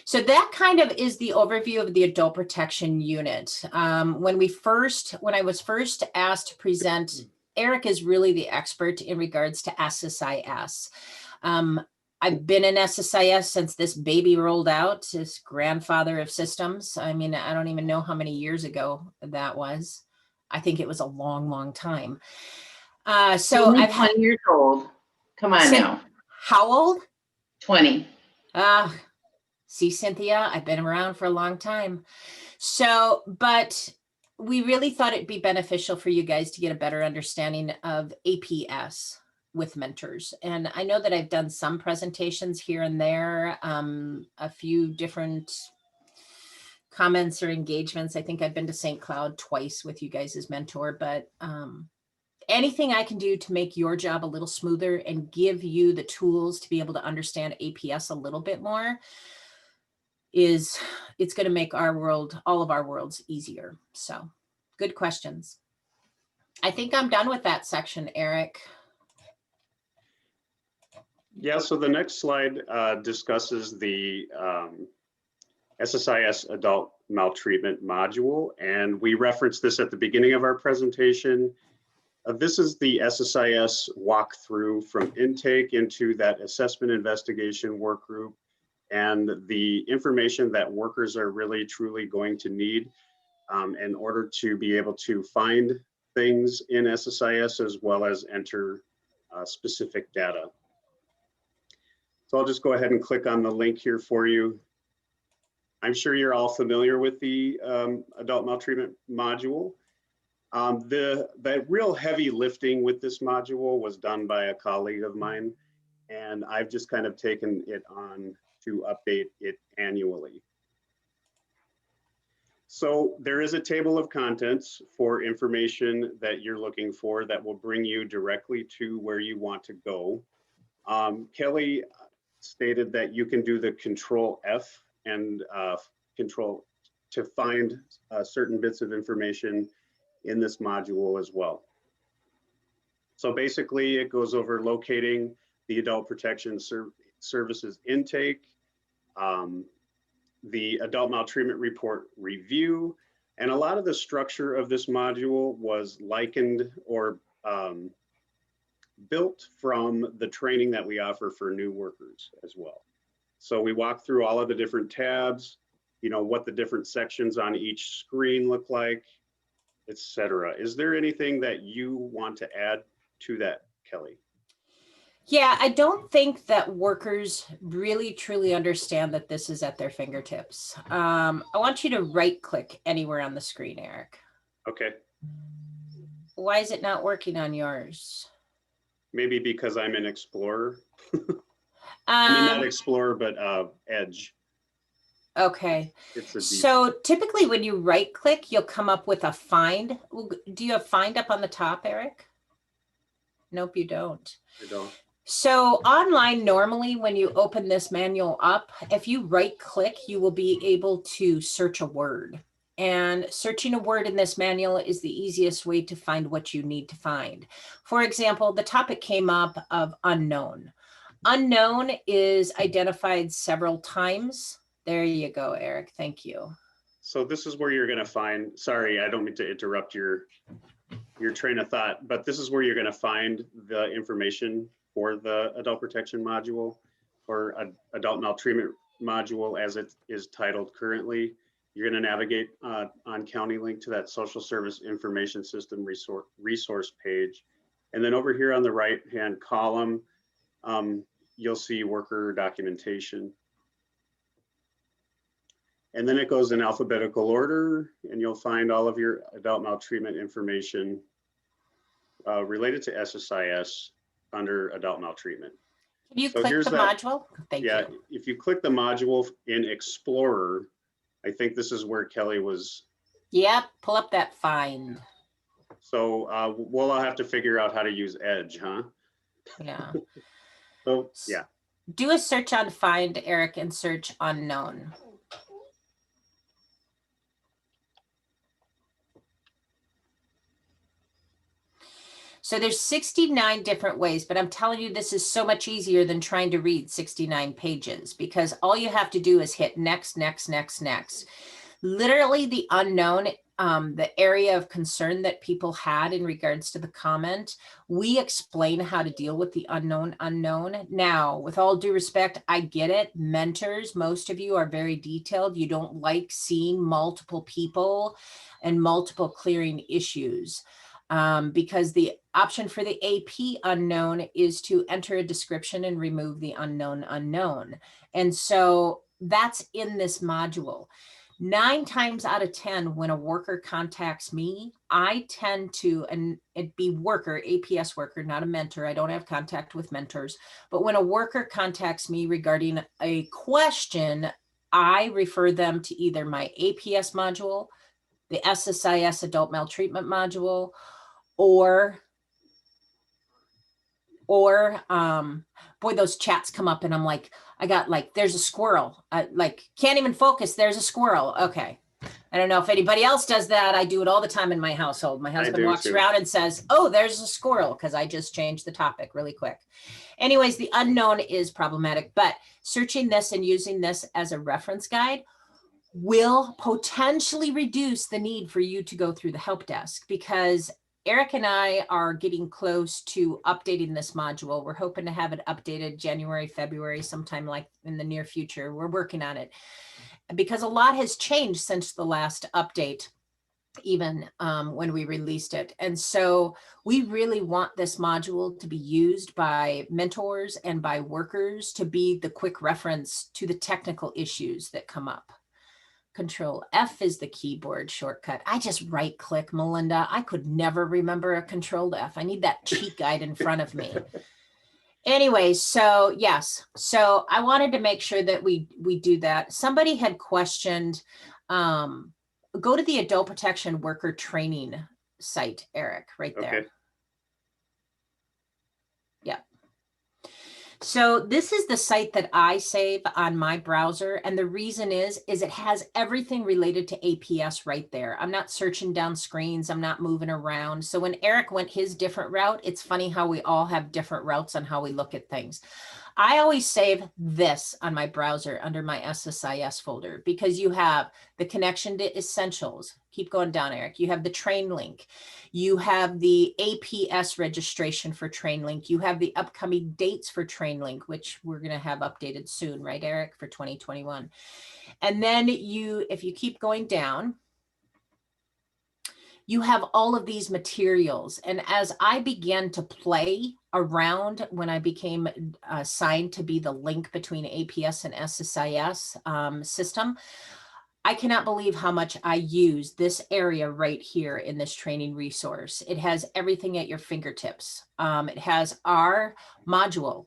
S3: So that kind of is the overview of the adult protection unit. When I was first asked to present, Eric is really the expert in regards to SSIS. I've been in SSIS since this baby rolled out, this grandfather of systems. I mean, I don't even know how many years ago that was. I think it was a long, long time. So
S4: only
S3: I've
S4: 20 years old. Come on now.
S3: How old?
S4: 20.
S3: See, Cynthia, I've been around for a long time. So, but we really thought it'd be beneficial for you guys to get a better understanding of APS with mentors. And I know that I've done some presentations here and there, a few different comments or engagements. I think I've been to St. Cloud twice with you guys as mentor, but anything I can do to make your job a little smoother and give you the tools to be able to understand APS a little bit more it's going to make our world, all of our worlds, easier. So good questions. I think I'm done with that section, Eric.
S1: Yeah, so the next slide discusses the SSIS adult maltreatment module, and we referenced this at the beginning of our presentation. This is the SSIS walkthrough from intake into that assessment investigation work group, and the information that workers are really truly going to need in order to be able to find things in SSIS as well as enter specific data. So I'll just go ahead and click on the link here for you. I'm sure you're all familiar with the adult maltreatment module. The real heavy lifting with this module was done by a colleague of mine, and I've just kind of taken it on to update it annually. So there is a table of contents for information that you're looking for that will bring you directly to where you want to go. Kelli stated that you can do the Control F and control to find certain bits of information in this module as well. So basically it goes over locating the adult protection services intake, the adult maltreatment report review, and a lot of the structure of this module was likened or built from the training that we offer for new workers as well. So we walk through all of the different tabs, you know, what the different sections on each screen look like, etc. Is there anything that you want to add to that, Kelli?
S3: Yeah, I don't think that workers really truly understand that this is at their fingertips. I want you to right click anywhere on the screen, Eric.
S1: Okay.
S3: Why is it not working on yours?
S1: Maybe because I'm in Explorer. I mean, not Explorer, but Edge.
S3: Okay. So typically when you right click, you'll come up with a find. Do you have find up on the top, Eric? Nope, you don't.
S1: I don't.
S3: So online, normally when you open this manual up, if you right click, you will be able to search a word. and searching a word in this manual is the easiest way to find what you need to find. For example, the topic came up of unknown. Unknown is identified several times. There you go, Eric. Thank you.
S1: So this is where you're going to find, sorry, I don't mean to interrupt your train of thought, but this is where you're going to find the information for the adult protection module or adult maltreatment module as it is titled currently. You're going to navigate on County Link to that Social Service Information System resource page. And then over here on the right-hand column, you'll see worker documentation. And then it goes in alphabetical order, and you'll find all of your adult maltreatment information related to SSIS under adult maltreatment.
S3: Can you
S1: So
S3: click
S1: here's
S3: the
S1: that-
S3: module? Thank
S1: Yeah,
S3: you.
S1: if you click the module in Explorer, I think this is where Kelli was.
S3: Yep, pull up that find.
S1: So we'll all have to figure out how to use Edge, huh?
S3: Yeah.
S1: So yeah,
S3: Do a search on find, Eric, and search unknown. So there's 69 different ways, but I'm telling you, this is so much easier than trying to read 69 pages because all you have to do is hit next, next, next, next. Literally the unknown, the area of concern that people had in regards to the comment, we explain how to deal with the unknown. Now, with all due respect, I get it. Mentors, most of you are very detailed. You don't like seeing multiple people and multiple clearing issues. Because the option for the AP unknown is to enter a description and remove the unknown. And so that's in this module. 9 times out of 10, when a worker contacts me, I tend to, and it'd be worker, APS worker, not a mentor. I don't have contact with mentors. But when a worker contacts me regarding a question, I refer them to either my APS module, the SSIS adult maltreatment module, or boy, those chats come up and I'm like, I got like, there's a squirrel. I like can't even focus. There's a squirrel. Okay. I don't know if anybody else does that. I do it all the time in my household. My husband
S1: do
S3: walks
S1: too.
S3: around and says, oh, there's a squirrel, because I just changed the topic really quick. Anyways, the unknown is problematic, but searching this and using this as a reference guide will potentially reduce the need for you to go through the help desk, because Eric and I are getting close to updating this module. We're hoping to have it updated January, February, sometime like in the near future. We're working on it because a lot has changed since the last update, even when we released it. And so we really want this module to be used by mentors and by workers to be the quick reference to the technical issues that come up. Control F is the keyboard shortcut. I just right click, Melinda. I could never remember a Control F. I need that cheat guide in front of me. Anyway, so yes. So I wanted to make sure that we do that. Somebody had questioned, go to the Adult Protection Worker Training site, Eric, right there.
S1: Okay.
S3: Yeah. So this is the site that I save on my browser. And the reason is it has everything related to APS right there. I'm not searching down screens. I'm not moving around. So when Eric went his different route, it's funny how we all have different routes on how we look at things. I always save this on my browser under my SSIS folder because you have the connection to essentials. Keep going down, Eric. You have the train link. You have the APS registration for train link. You have the upcoming dates for train link, which we're going to have updated soon, right, Eric, for 2021. And then if you keep going down, you have all of these materials. And as I began to play around when I became assigned to be the link between APS and SSIS system, I cannot believe how much I use this area right here in this training resource. It has everything at your fingertips. It has our module.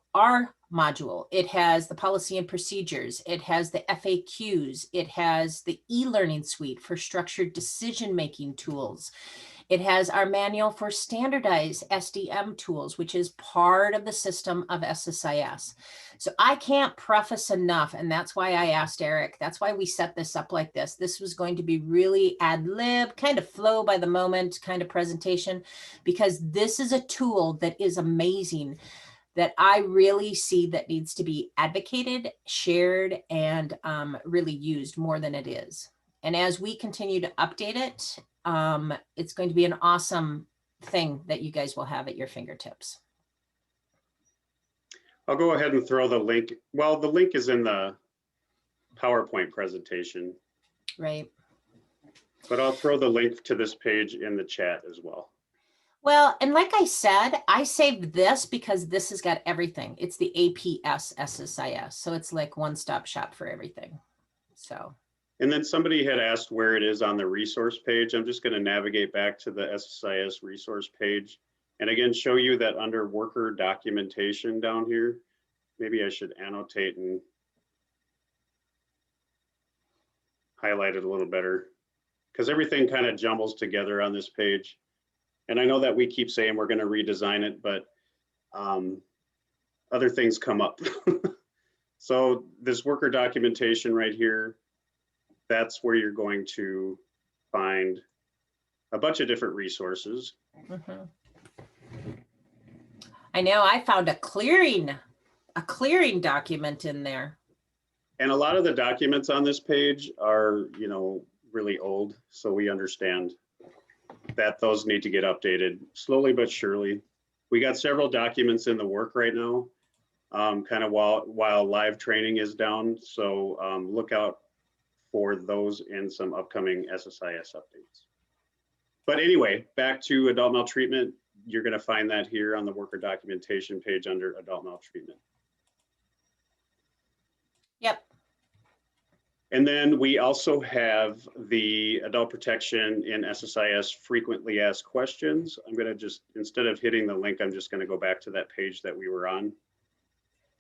S3: It has the policy and procedures. It has the FAQs. It has the e-learning suite for structured decision-making tools. It has our manual for standardized SDM tools, which is part of the system of SSIS. So I can't preface enough, and that's why I asked Eric, that's why we set this up like this. This was going to be really ad lib, kind of flow by the moment kind of presentation, because this is a tool that is amazing, that I really see that needs to be advocated, shared, and really used more than it is. And as we continue to update it, it's going to be an awesome thing that you guys will have at your fingertips.
S1: I'll go ahead and throw the link. Well, the link is in the PowerPoint presentation,
S3: Right.
S1: but I'll throw the link to this page in the chat as well.
S3: Well, and like I said, I saved this because this has got everything. It's the APS SSIS. So it's like one-stop shop for everything. So.
S1: And then somebody had asked where it is on the resource page. I'm just going to navigate back to the SSIS resource page. And again, show you that under worker documentation down here, maybe I should annotate and highlight it a little better, because everything kind of jumbles together on this page. And I know that we keep saying we're going to redesign it, but other things come up. So this worker documentation right here, that's where you're going to find a bunch of different resources.
S3: Mm-hmm. I know I found a clearing document in there.
S1: And a lot of the documents on this page are, really old. So we understand that those need to get updated slowly but surely. We got several documents in the work right now, kind of while live training is down. So look out for those in some upcoming SSIS updates. But anyway, back to adult maltreatment. You're going to find that here on the worker documentation page under adult maltreatment.
S3: Yep.
S1: And then we also have the adult protection in SSIS frequently asked questions. I'm going to just, instead of hitting the link, I'm just going to go back to that page that we were on.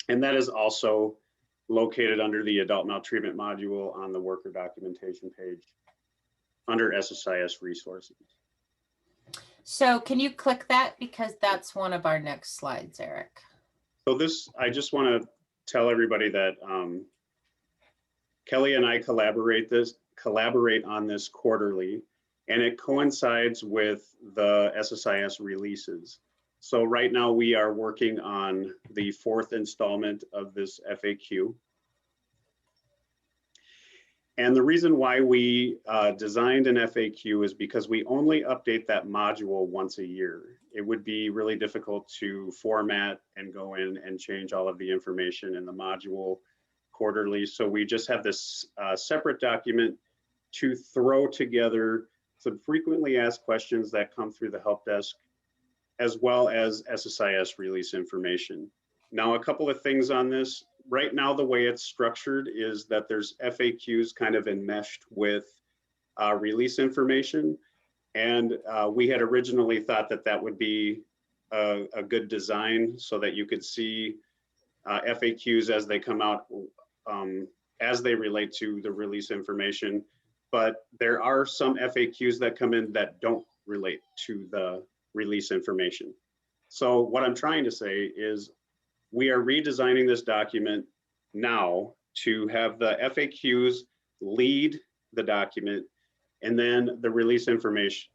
S1: And that is also located under the adult maltreatment module on the worker documentation page under SSIS resources.
S3: So can you click that? Because that's one of our next slides, Eric.
S1: So this, I just want to tell everybody that Kelli and I collaborate on this quarterly, and it coincides with the SSIS releases. So right now we are working on the 4th installment of this FAQ. And the reason why we designed an FAQ is because we only update that module once a year. It would be really difficult to format and go in and change all of the information in the module quarterly. So we just have this separate document to throw together some frequently asked questions that come through the help desk, as well as SSIS release information. Now, a couple of things on this. Right now, the way it's structured is that there's FAQs kind of enmeshed with release information. And we had originally thought that that would be a good design so that you could see FAQs as they come out, as they relate to the release information. But there are some FAQs that come in that don't relate to the release information. So what I'm trying to say is we are redesigning this document now to have the FAQs lead the document, and then the release information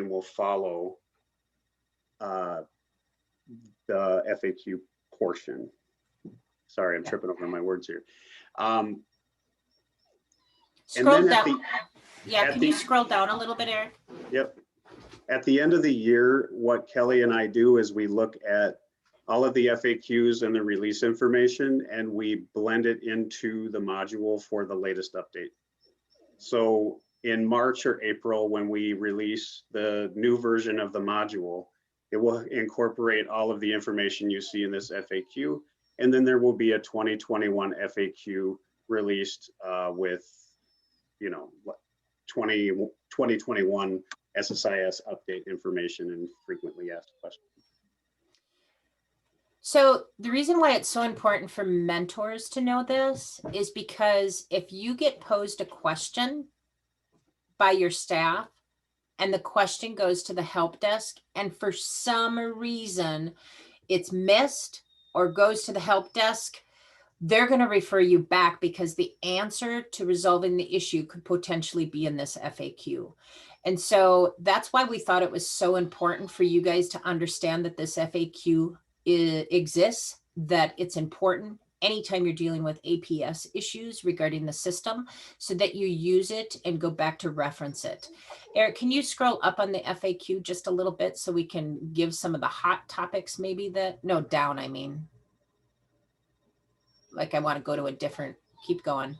S1: will follow the FAQ portion. Sorry, I'm tripping over my words here.
S3: Scroll down. Yeah, can you scroll down a little bit, Eric?
S1: Yep. At the end of the year, what Kelli and I do is we look at all of the FAQs and the release information, and we blend it into the module for the latest update. So in March or April, when we release the new version of the module, it will incorporate all of the information you see in this FAQ. And then there will be a 2021 FAQ released with, 2021 SSIS update information and frequently asked questions.
S3: So the reason why it's so important for mentors to know this is because if you get posed a question by your staff, and the question goes to the help desk, and for some reason it's missed or goes to the help desk, they're going to refer you back because the answer to resolving the issue could potentially be in this FAQ. And so that's why we thought it was so important for you guys to understand that this FAQ exists, that it's important anytime you're dealing with APS issues regarding the system, so that you use it and go back to reference it. Eric, can you scroll up on the FAQ just a little bit so we can give some of the hot topics maybe no, down, I mean. Like I want to go to a different, keep going.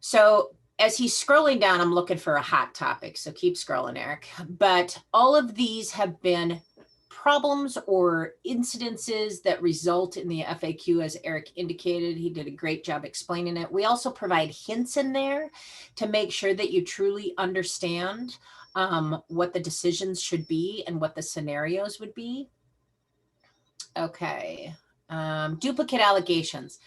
S3: So as he's scrolling down, I'm looking for a hot topic. So keep scrolling, Eric. But all of these have been problems or incidences that result in the FAQ, as Eric indicated. He did a great job explaining it. We also provide hints in there to make sure that you truly understand what the decisions should be and what the scenarios would be. Okay. Duplicate allegations.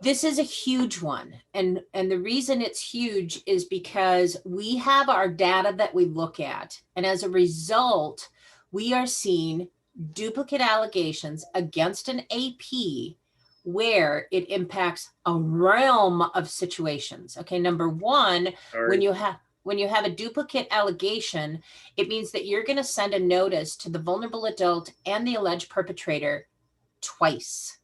S3: This is a huge one. And the reason it's huge is because we have our data that we look at. And as a result, we are seeing duplicate allegations against an AP where it impacts a realm of situations. Okay, number one, when you have a duplicate allegation, it means that you're going to send a notice to the vulnerable adult and the alleged perpetrator twice,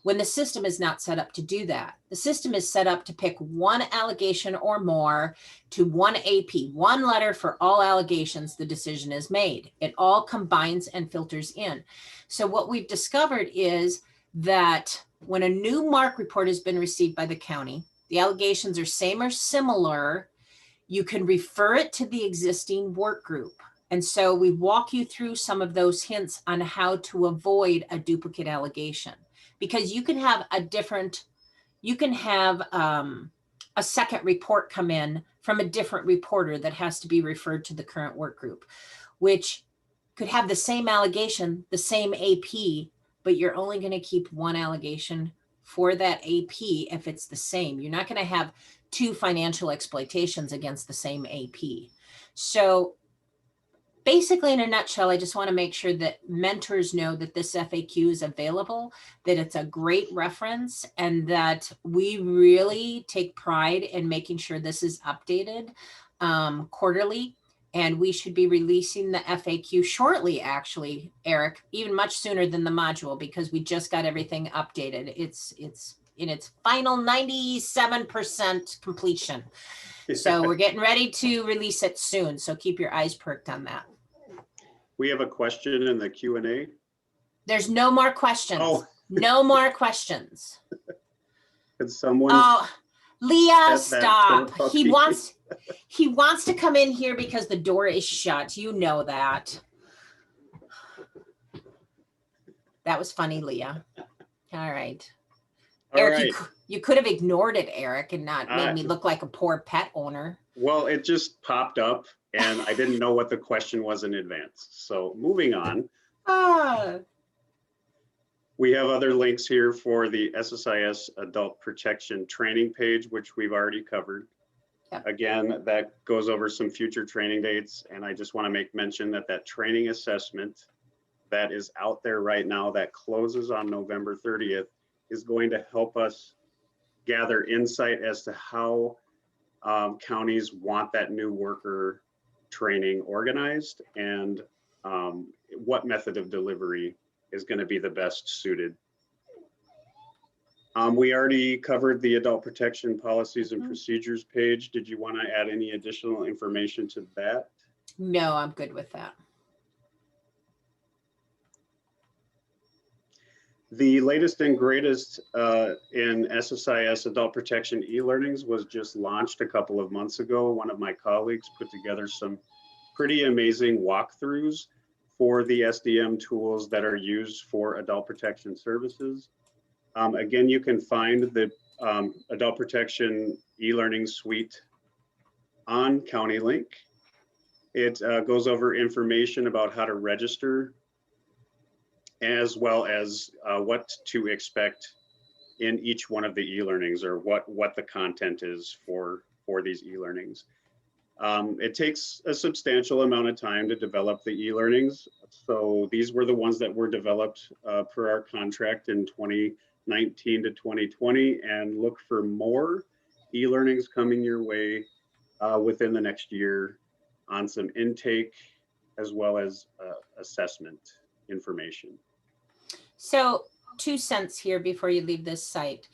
S3: when the system is not set up to do that. The system is set up to pick one allegation or more to one AP, one letter for all allegations. The decision is made. It all combines and filters in. So what we've discovered is that when a new MARC report has been received by the county, the allegations are same or similar, you can refer it to the existing work group. And so we walk you through some of those hints on how to avoid a duplicate allegation, because you can have a second report come in from a different reporter that has to be referred to the current work group, which could have the same allegation, the same AP, but you're only going to keep one allegation for that AP if it's the same. You're not going to have two financial exploitations against the same AP. So basically, in a nutshell, I just want to make sure that mentors know that this FAQ is available, that it's a great reference, and that we really take pride in making sure this is updated quarterly. And we should be releasing the FAQ shortly, actually, Eric, even much sooner than the module, because we just got everything updated. It's in its final 97% completion. So we're getting ready to release it soon. So keep your eyes perked on that.
S1: We have a question in the Q&A.
S3: There's no more questions.
S1: Oh.
S3: No more questions.
S1: Could someone?
S3: Oh, Leah,
S1: set that
S3: stop.
S1: door
S3: He wants to come in here because the door is shut. You know that. That was funny, Leah. All right.
S1: All
S3: Eric,
S1: right.
S3: you could have ignored it, Eric, and not made me look like a poor pet owner.
S1: Well, it just popped up and I didn't know what the question was in advance. So moving on. We have other links here for the SSIS Adult Protection Training page, which we've already covered.
S3: Yep.
S1: Again, that goes over some future training dates. And I just want to make mention that that training assessment that is out there right now that closes on November 30th is going to help us gather insight as to how counties want that new worker training organized and what method of delivery is going to be the best suited. We already covered the adult protection policies and procedures page. Did you want to add any additional information to that?
S3: No, I'm good with that.
S1: The latest and greatest in SSIS adult protection e-learnings was just launched a couple of months ago. One of my colleagues put together some pretty amazing walkthroughs for the SDM tools that are used for adult protection services. Again, you can find the adult protection e-learning suite on County Link. It goes over information about how to register, as well as what to expect in each one of the e-learnings, or what the content is for these e-learnings. It takes a substantial amount of time to develop the e-learnings. So these were the ones that were developed per our contract in 2019 to 2020, and look for more e-learnings coming your way within the next year on some intake as well as assessment information.
S3: So 2 cents here before you leave this site.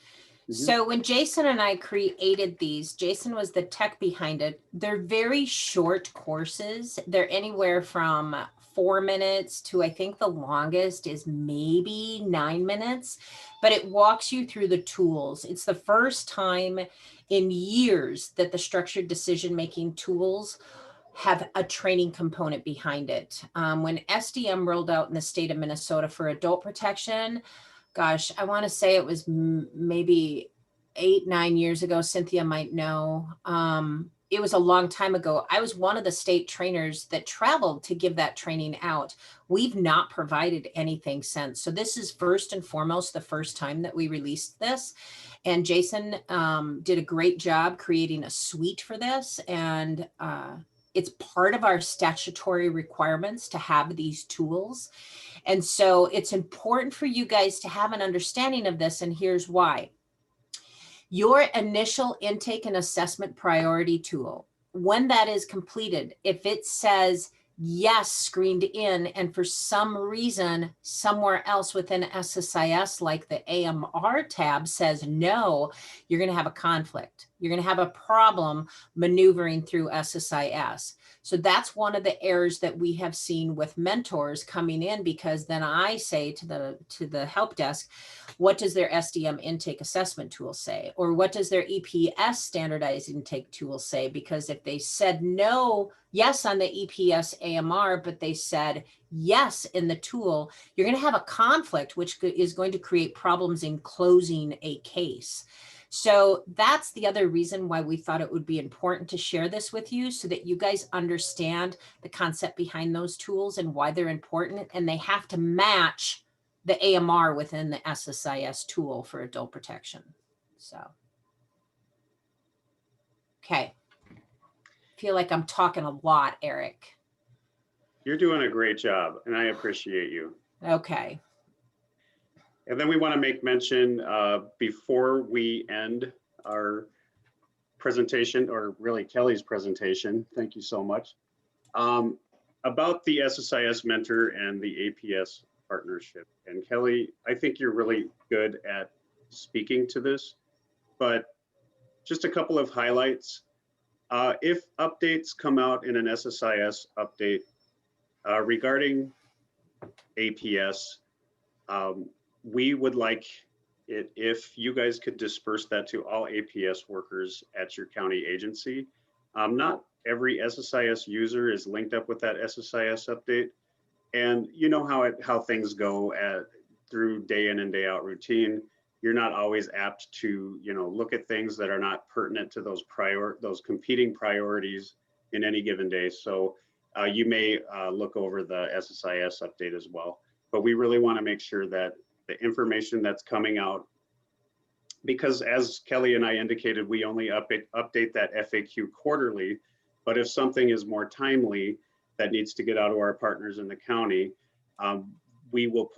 S1: Mhm.
S3: So when Jason and I created these, Jason was the tech behind it. They're very short courses. They're anywhere from 4 minutes to, I think the longest is maybe 9 minutes, but it walks you through the tools. It's the first time in years that the structured decision-making tools have a training component behind it. When SDM rolled out in the state of Minnesota for adult protection, gosh, I want to say it was maybe 8-9 years ago. Cynthia might know. It was a long time ago. I was one of the state trainers that traveled to give that training out. We've not provided anything since. So this is first and foremost the first time that we released this. And Jason did a great job creating a suite for this. And it's part of our statutory requirements to have these tools. And so it's important for you guys to have an understanding of this. And here's why. Your initial intake and assessment priority tool, when that is completed, if it says yes, screened in, and for some reason, somewhere else within SSIS, like the AMR tab says no, you're going to have a conflict. You're going to have a problem maneuvering through SSIS. So that's one of the errors that we have seen with mentors coming in, because then I say to the help desk, what does their SDM intake assessment tool say? Or what does their EPS standardized intake tool say? Because if they said no, yes on the EPS AMR, but they said yes in the tool, you're going to have a conflict, which is going to create problems in closing a case. So that's the other reason why we thought it would be important to share this with you, so that you guys understand the concept behind those tools and why they're important, and they have to match the AMR within the SSIS tool for adult protection. So, okay. Feel like I'm talking a lot, Eric.
S1: You're doing a great job, and I appreciate you.
S3: Okay.
S1: And then we want to make mention before we end our presentation, or really Kelly's presentation, thank you so much, about the SSIS mentor and the APS partnership. And Kelly, I think you're really good at speaking to this, but just a couple of highlights. If updates come out in an SSIS update regarding APS, we would like it if you guys could disperse that to all APS workers at your county agency. Not every SSIS user is linked up with that SSIS update. And you know how things go through day in and day out routine. You're not always apt to look at things that are not pertinent to those competing priorities in any given day. So you may look over the SSIS update as well. But we really want to make sure that the information that's coming out, because as Kelly and I indicated, we only update that FAQ quarterly, but if something is more timely that needs to get out to our partners in the county, we will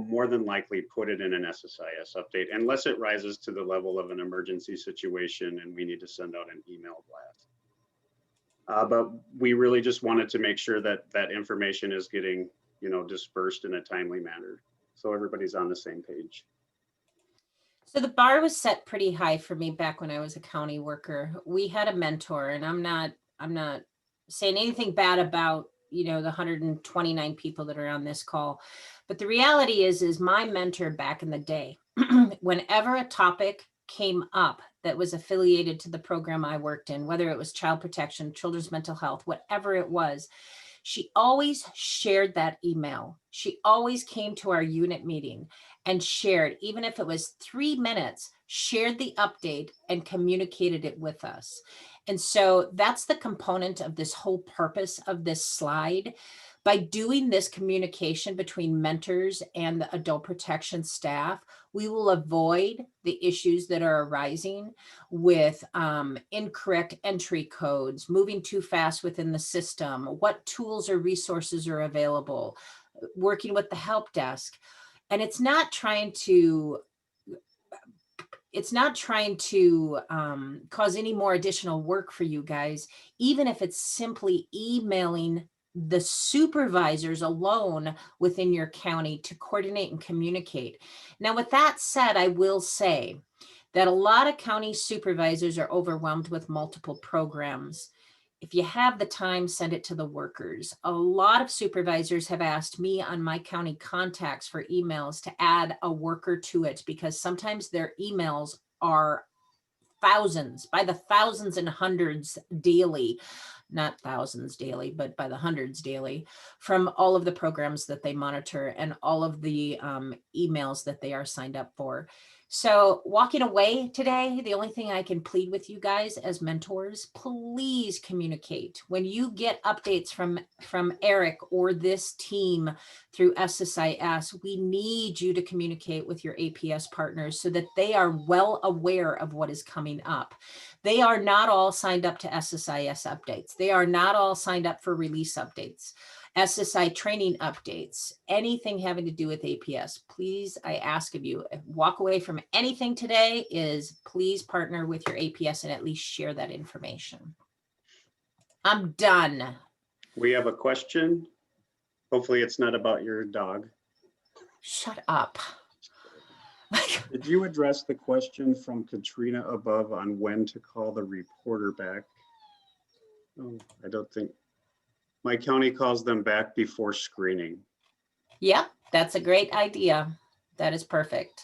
S1: more than likely put it in an SSIS update, unless it rises to the level of an emergency situation and we need to send out an email blast. But we really just wanted to make sure that that information is getting dispersed in a timely manner, so everybody's on the same page.
S3: So the bar was set pretty high for me back when I was a county worker. We had a mentor, and I'm not saying anything bad about the 129 people that are on this call, but the reality is my mentor back in the day, whenever a topic came up that was affiliated to the program I worked in, whether it was child protection, children's mental health, whatever it was, she always shared that email. She always came to our unit meeting and shared, even if it was 3 minutes, shared the update and communicated it with us. And so that's the component of this whole purpose of this slide. By doing this communication between mentors and the adult protection staff, we will avoid the issues that are arising with incorrect entry codes, moving too fast within the system, what tools or resources are available, working with the help desk. And it's not trying to cause any more additional work for you guys, even if it's simply emailing the supervisors alone within your county to coordinate and communicate. Now, with that said, I will say that a lot of county supervisors are overwhelmed with multiple programs. If you have the time, send it to the workers. A lot of supervisors have asked me on my county contacts for emails to add a worker to it, because sometimes their emails are thousands, by the thousands and hundreds daily, not thousands daily, but by the hundreds daily, from all of the programs that they monitor and all of the emails that they are signed up for. So walking away today, the only thing I can plead with you guys as mentors, please communicate. When you get updates from Eric or this team through SSIS, we need you to communicate with your APS partners so that they are well aware of what is coming up. They are not all signed up to SSIS updates. They are not all signed up for release updates, SSI training updates, anything having to do with APS. Please, I ask of you, walk away from anything today is please partner with your APS and at least share that information. I'm done.
S1: We have a question. Hopefully it's not about your dog.
S3: Shut up.
S1: Did you address the question from Katrina above on when to call the reporter back? Oh, I don't think. My county calls them back before screening.
S3: Yep, that's a great idea. That is perfect.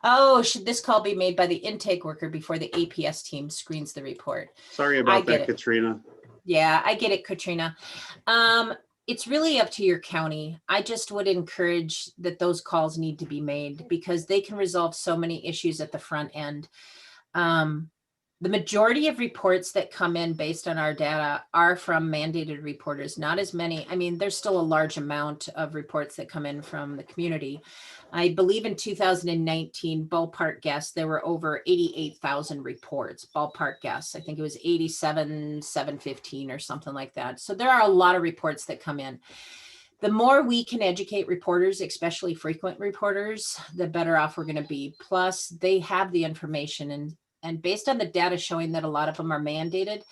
S3: Oh, should this call be made by the intake worker before the APS team screens the report?
S1: Sorry about that, Katrina.
S3: Yeah, I get it, Katrina. It's really up to your county. I just would encourage that those calls need to be made because they can resolve so many issues at the front end. The majority of reports that come in based on our data are from mandated reporters, not as many. I mean, there's still a large amount of reports that come in from the community. I believe in 2019, ballpark guess, there were over 88,000 reports, ballpark guess. I think it was 87,715 or something like that. So there are a lot of reports that come in. The more we can educate reporters, especially frequent reporters, the better off we're going to be. Plus, they have the information and based on the data showing that a lot of them are mandated,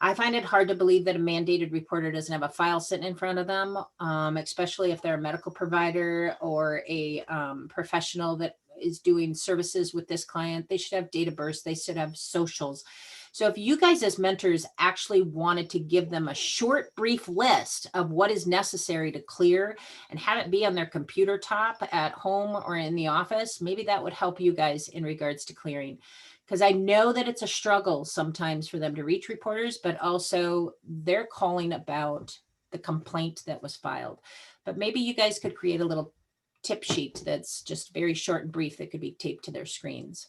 S3: I find it hard to believe that a mandated reporter doesn't have a file sitting in front of them, especially if they're a medical provider or a professional that is doing services with this client. They should have date of birth, they should have socials. So if you guys as mentors actually wanted to give them a short, brief list of what is necessary to clear and have it be on their computer top at home or in the office, maybe that would help you guys in regards to clearing. Because I know that it's a struggle sometimes for them to reach reporters, but also they're calling about the complaint that was filed. But maybe you guys could create a little tip sheet that's just very short and brief that could be taped to their screens.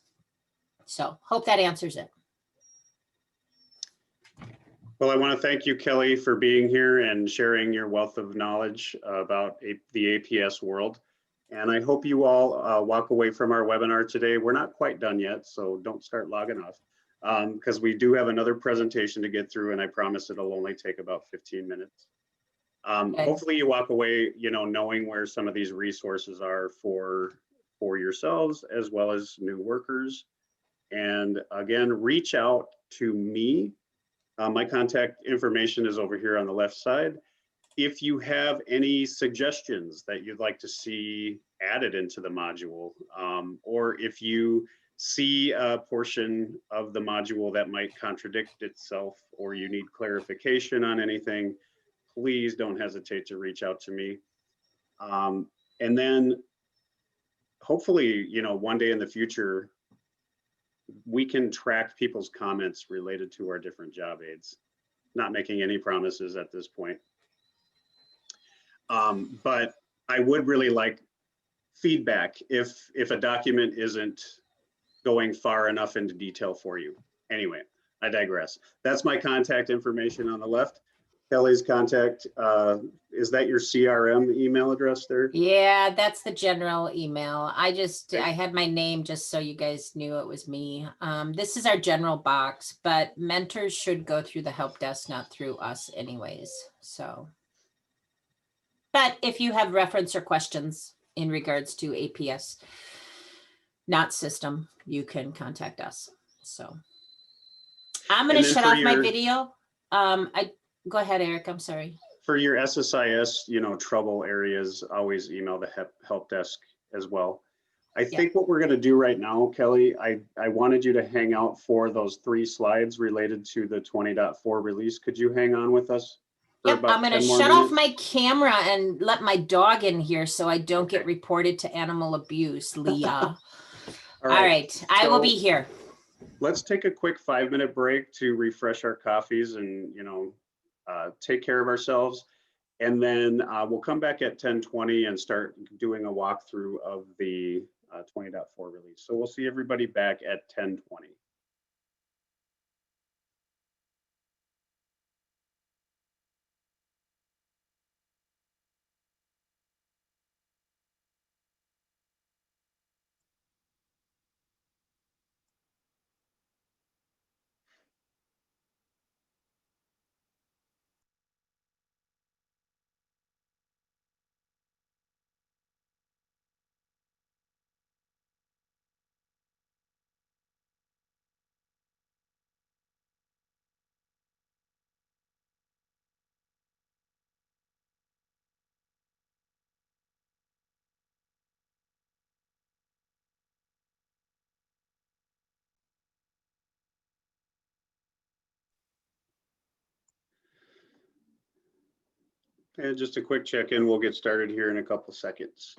S3: So hope that answers it.
S1: Well, I want to thank you, Kelli, for being here and sharing your wealth of knowledge about the APS world. And I hope you all walk away from our webinar today. We're not quite done yet, so don't start logging off because we do have another presentation to get through, and I promise it'll only take about 15 minutes. Okay. Hopefully you walk away, knowing where some of these resources are for yourselves as well as new workers. And again, reach out to me. My contact information is over here on the left side. If you have any suggestions that you'd like to see added into the module, or if you see a portion of the module that might contradict itself, or you need clarification on anything, please don't hesitate to reach out to me. And then hopefully, one day in the future, we can track people's comments related to our different job aids. Not making any promises at this point. But I would really like feedback if a document isn't going far enough into detail for you. Anyway, I digress. That's my contact information on the left. Kelly's contact, is that your CRM email address there?
S3: Yeah, that's the general email. I
S1: Okay.
S3: had my name just so you guys knew it was me. This is our general box, but mentors should go through the help desk, not through us anyways. So, but if you have reference or questions in regards to APS, not system, you can contact us. So I'm going
S1: And
S3: to
S1: then
S3: shut
S1: for
S3: off my
S1: your-
S3: video. Go ahead, Eric. I'm sorry.
S1: For your SSIS, trouble areas, always email the help desk as well. I think what we're going to do right now, Kelly, I wanted you to hang out for those 3 slides related to the 20.4 release. Could you hang on with us? For
S3: Yep,
S1: about
S3: I'm going to
S1: 10 more
S3: shut off
S1: minutes?
S3: my camera and let my dog in here so I don't get reported to animal abuse, Leah. All right, I will be here.
S1: Let's take a quick 5-minute break to refresh our coffees and, take care of ourselves. And then we'll come back at 10:20 and start doing a walkthrough of the 20.4 release. So we'll see everybody back at 10:20. And just a quick check-in. We'll get started here in a couple seconds.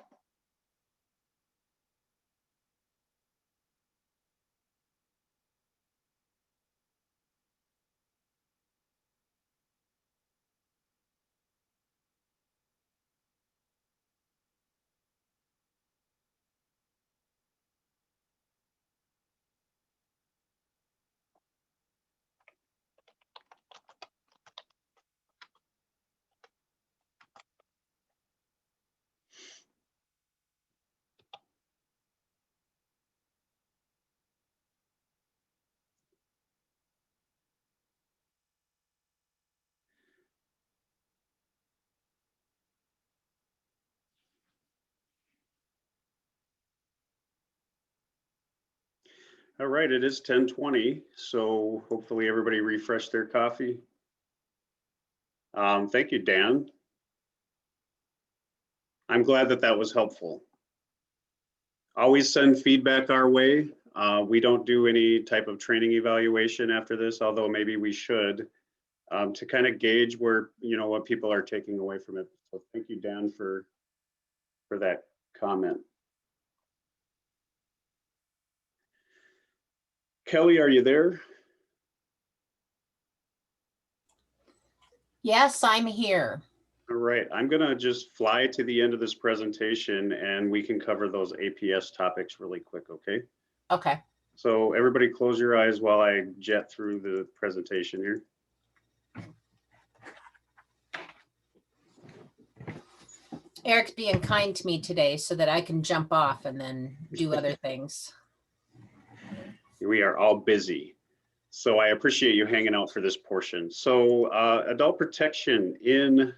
S1: All right, it is 10:20, so hopefully everybody refreshed their coffee. Thank you, Dan. I'm glad that that was helpful. Always send feedback our way. We don't do any type of training evaluation after this, although maybe we should, to kind of gauge where, what people are taking away from it. So thank you, Dan, for that comment. Kelly, are you there?
S3: Yes, I'm here.
S1: All right, I'm gonna just fly to the end of this presentation and we can cover those APS topics really quick, okay?
S3: Okay.
S1: So everybody close your eyes while I jet through the presentation here.
S3: Eric's being kind to me today so that I can jump off and then do other things.
S1: We are all busy. So I appreciate you hanging out for this portion. So adult protection in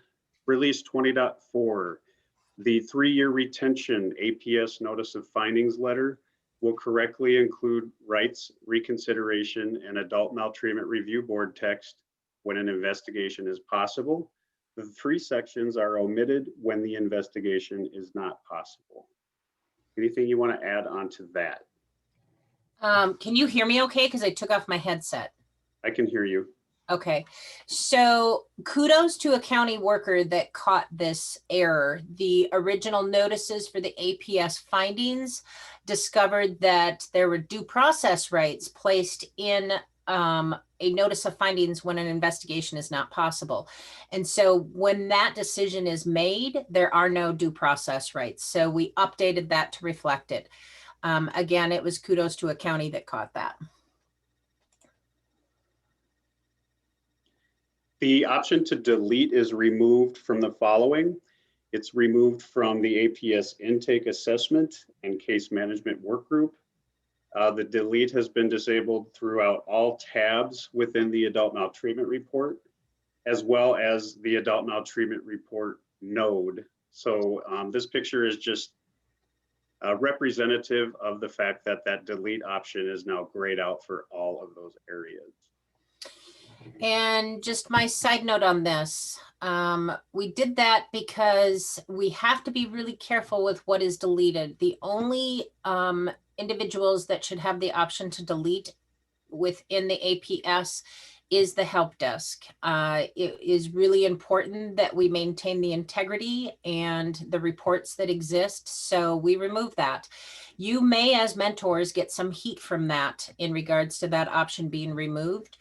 S1: release 20.4, the 3-year retention APS notice of findings letter will correctly include rights, reconsideration, and adult maltreatment review board text when an investigation is possible. The 3 sections are omitted when the investigation is not possible. Anything you want to add on to that?
S3: Can you hear me okay? Because I took off my headset.
S1: I can hear you.
S3: Okay, so kudos to a county worker that caught this error. The original notices for the APS findings discovered that there were due process rights placed in a notice of findings when an investigation is not possible. And so when that decision is made, there are no due process rights. So we updated that to reflect it. Again, it was kudos to a county that caught that.
S1: The option to delete is removed from the following. It's removed from the APS intake assessment and case management work group. The delete has been disabled throughout all tabs within the adult maltreatment report, as well as the adult maltreatment report node. So this picture is just representative of the fact that that delete option is now grayed out for all of those areas.
S3: And just my side note on this, we did that because we have to be really careful with what is deleted. The only individuals that should have the option to delete within the APS is the help desk. It is really important that we maintain the integrity and the reports that exist. So we remove that. You may, as mentors, get some heat from that in regards to that option being removed.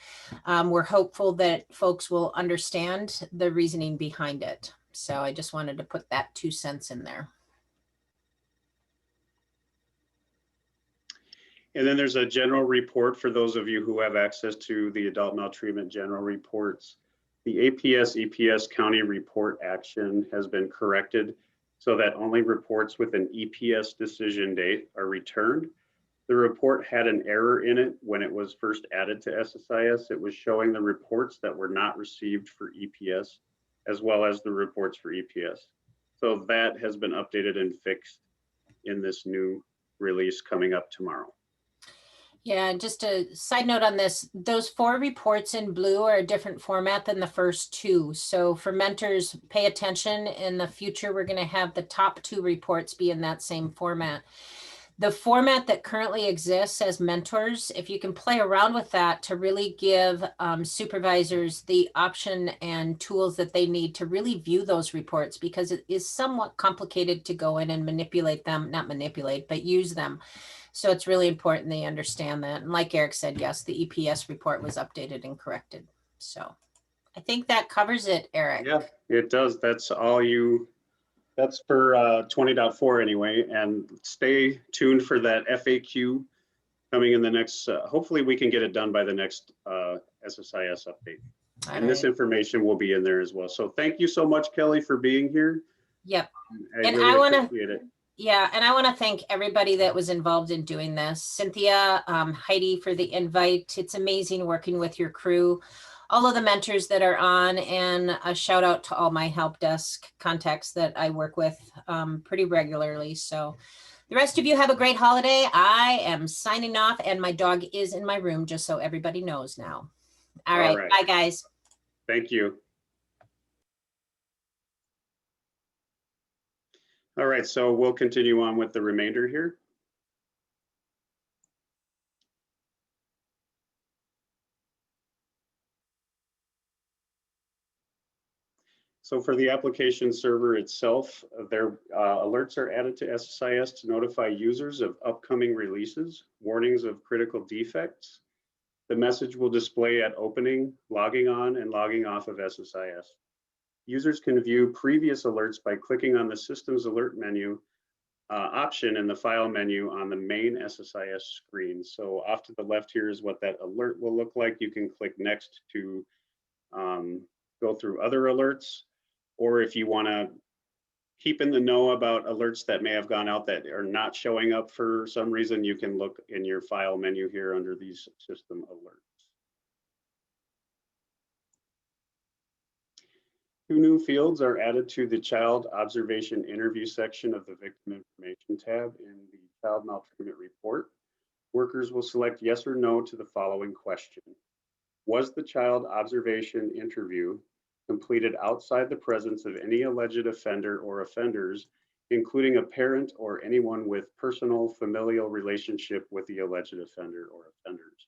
S3: We're hopeful that folks will understand the reasoning behind it. So I just wanted to put that 2 cents in there.
S1: And then there's a general report for those of you who have access to the adult maltreatment general reports. The APS EPS county report action has been corrected so that only reports with an EPS decision date are returned. The report had an error in it when it was first added to SSIS. It was showing the reports that were not received for EPS, as well as the reports for EPS. So that has been updated and fixed in this new release coming up tomorrow.
S3: Yeah, just a side note on this, those 4 reports in blue are a different format than the first 2. So for mentors, pay attention. In the future, we're going to have the top 2 reports be in that same format. The format that currently exists as mentors, if you can play around with that to really give supervisors the option and tools that they need to really view those reports, because it is somewhat complicated to go in and manipulate them, not manipulate, but use them. So it's really important they understand that. And like Eric said, yes, the EPS report was updated and corrected. So I think that covers it, Eric.
S1: Yeah, it does. That's all you, that's for 20.4 anyway. And stay tuned for that FAQ coming in the next, hopefully we can get it done by the next SSIS update. And this information will be in there as well. So thank you so much, Kelli, for being here.
S3: Yep.
S1: I really appreciate it.
S3: Yeah, and I want to thank everybody that was involved in doing this. Cynthia, Heidi for the invite. It's amazing working with your crew, all of the mentors that are on, and a shout out to all my help desk contacts that I work with pretty regularly. So the rest of you have a great holiday. I am signing off, and my dog is in my room, just so everybody knows now. All right. Bye, guys.
S1: Thank you. All right, so we'll continue on with the remainder here. So for the application server itself, their alerts are added to SSIS to notify users of upcoming releases, warnings of critical defects. The message will display at opening, logging on, and logging off of SSIS. Users can view previous alerts by clicking on the Systems Alert menu option in the File menu on the main SSIS screen. So off to the left here is what that alert will look like. You can click Next to go through other alerts, or if you want to keep in the know about alerts that may have gone out that are not showing up for some reason, you can look in your File menu here under these System Alerts. 2 new fields are added to the Child Observation Interview section of the Victim Information tab in the Child Maltreatment Report. Workers will select yes or no to the following question. Was the child observation interview completed outside the presence of any alleged offender or offenders, including a parent or anyone with personal familial relationship with the alleged offender or offenders?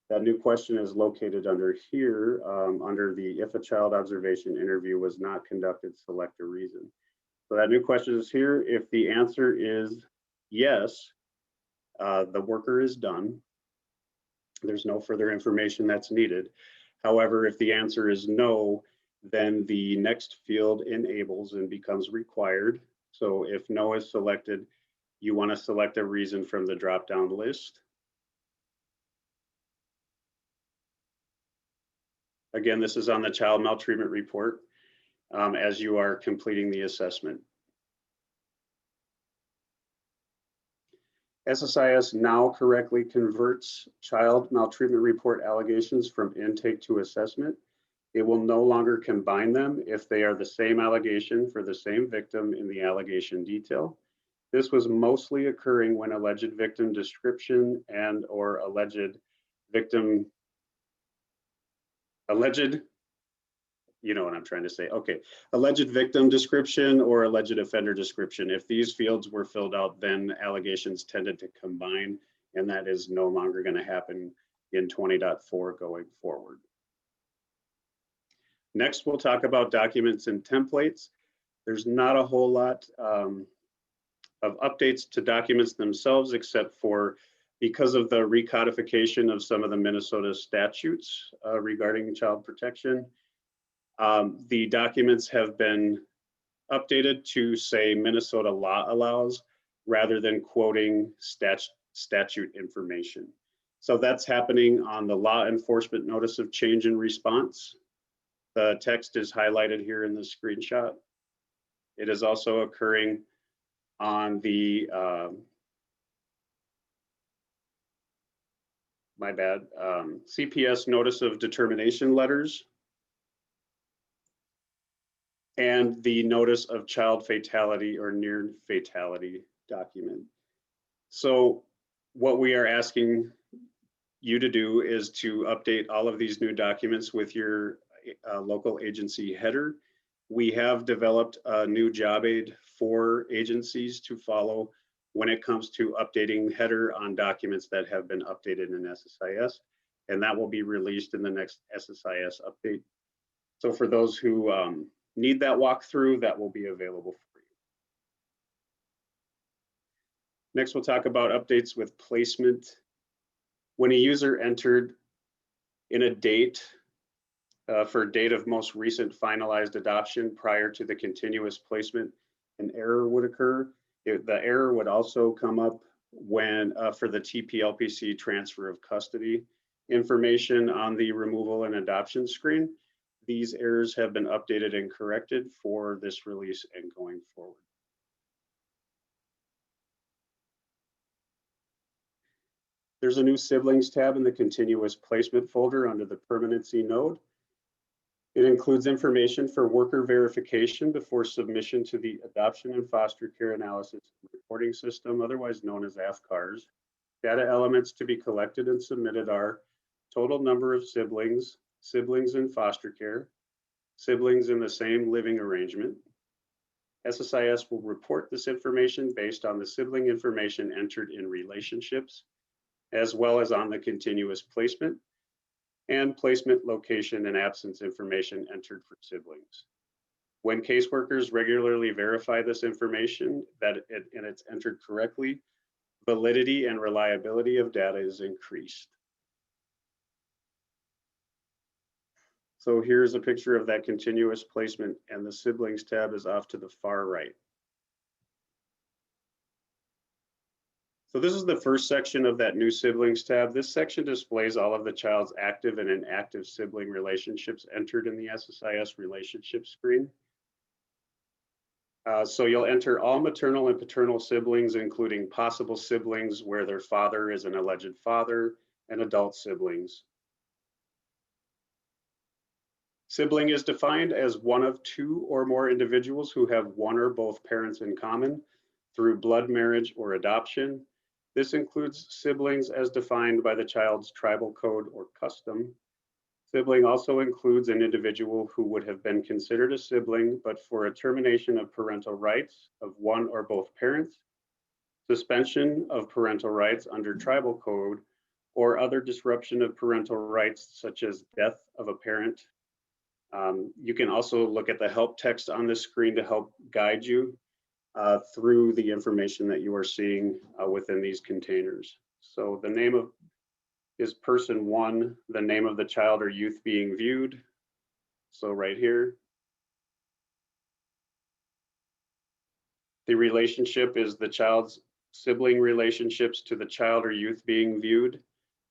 S1: That new question is located under here, under the if a child observation interview was not conducted, select a reason. So that new question is here. If the answer is yes, the worker is done. There's no further information that's needed. However, if the answer is no, then the next field enables and becomes required. So if no is selected, you want to select a reason from the drop-down list. Again, this is on the child maltreatment report as you are completing the assessment. SSIS now correctly converts child maltreatment report allegations from intake to assessment. It will no longer combine them if they are the same allegation for the same victim in the allegation detail. This was mostly occurring when alleged victim description and or alleged, you know what I'm trying to say. Okay, alleged victim description or alleged offender description. If these fields were filled out, then allegations tended to combine, and that is no longer going to happen in 20.4 going forward. Next, we'll talk about documents and templates. There's not a whole lot of updates to documents themselves, except for because of the recodification of some of the Minnesota statutes regarding child protection. The documents have been updated to say Minnesota law allows rather than quoting statute information. So that's happening on the law enforcement notice of change in response. The text is highlighted here in the screenshot. It is also occurring on the, CPS notice of determination letters and the notice of child fatality or near fatality document. So what we are asking you to do is to update all of these new documents with your local agency header. We have developed a new job aid for agencies to follow when it comes to updating header on documents that have been updated in SSIS, and that will be released in the next SSIS update. So for those who need that walkthrough, that will be available for you. Next, we'll talk about updates with placement. When a user entered in a date for date of most recent finalized adoption prior to the continuous placement, an error would occur. The error would also come up when for the TPLPC transfer of custody information on the removal and adoption screen. These errors have been updated and corrected for this release and going forward. There's a new siblings tab in the continuous placement folder under the permanency node. It includes information for worker verification before submission to the Adoption and Foster Care Analysis Reporting System, otherwise known as AFCARS. Data elements to be collected and submitted are total number of siblings, siblings in foster care, siblings in the same living arrangement. SSIS will report this information based on the sibling information entered in relationships, as well as on the continuous placement and placement location and absence information entered for siblings. When caseworkers regularly verify this information and it's entered correctly, validity and reliability of data is increased. So here's a picture of that continuous placement, and the siblings tab is off to the far right. So this is the first section of that new siblings tab. This section displays all of the child's active and inactive sibling relationships entered in the SSIS relationship screen. So you'll enter all maternal and paternal siblings, including possible siblings where their father is an alleged father, and adult siblings. Sibling is defined as one of two or more individuals who have one or both parents in common through blood marriage or adoption. This includes siblings as defined by the child's tribal code or custom. Sibling also includes an individual who would have been considered a sibling, but for a termination of parental rights of one or both parents, suspension of parental rights under tribal code, or other disruption of parental rights such as death of a parent. You can also look at the help text on the screen to help guide you through the information that you are seeing within these containers. So the name is person one, the name of the child or youth being viewed. So right here. The relationship is the child's sibling relationships to the child or youth being viewed.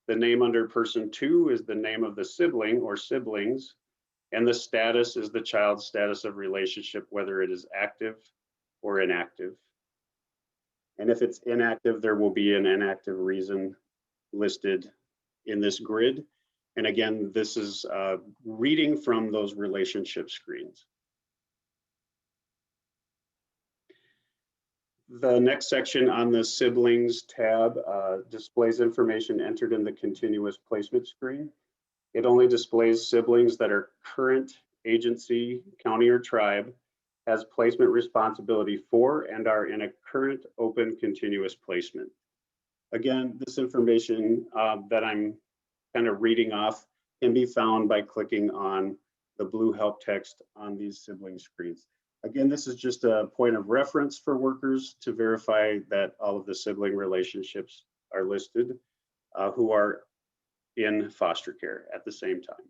S1: The name under person 2 is the name of the sibling or siblings, and the status is the child's status of relationship, whether it is active or inactive. And if it's inactive, there will be an inactive reason listed in this grid. And again, this is reading from those relationship screens. The next section on the siblings tab displays information entered in the continuous placement screen. It only displays siblings that are current agency, county, or tribe has placement responsibility for and are in a current open continuous placement. Again, this information that I'm kind of reading off can be found by clicking on the blue help text on these sibling screens. Again, this is just a point of reference for workers to verify that all of the sibling relationships are listed who are in foster care at the same time.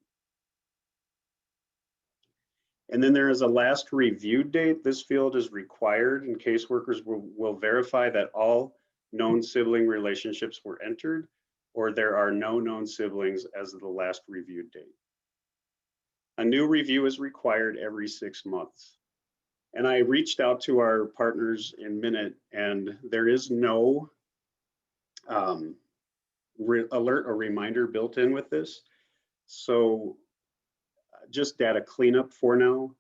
S1: And then there is a last review date. This field is required, and caseworkers will verify that all known sibling relationships were entered, or there are no known siblings as of the last review date. A new review is required every 6 months. And I reached out to our partners in Minute, and there is no alert or reminder built in with this. So just data cleanup for now.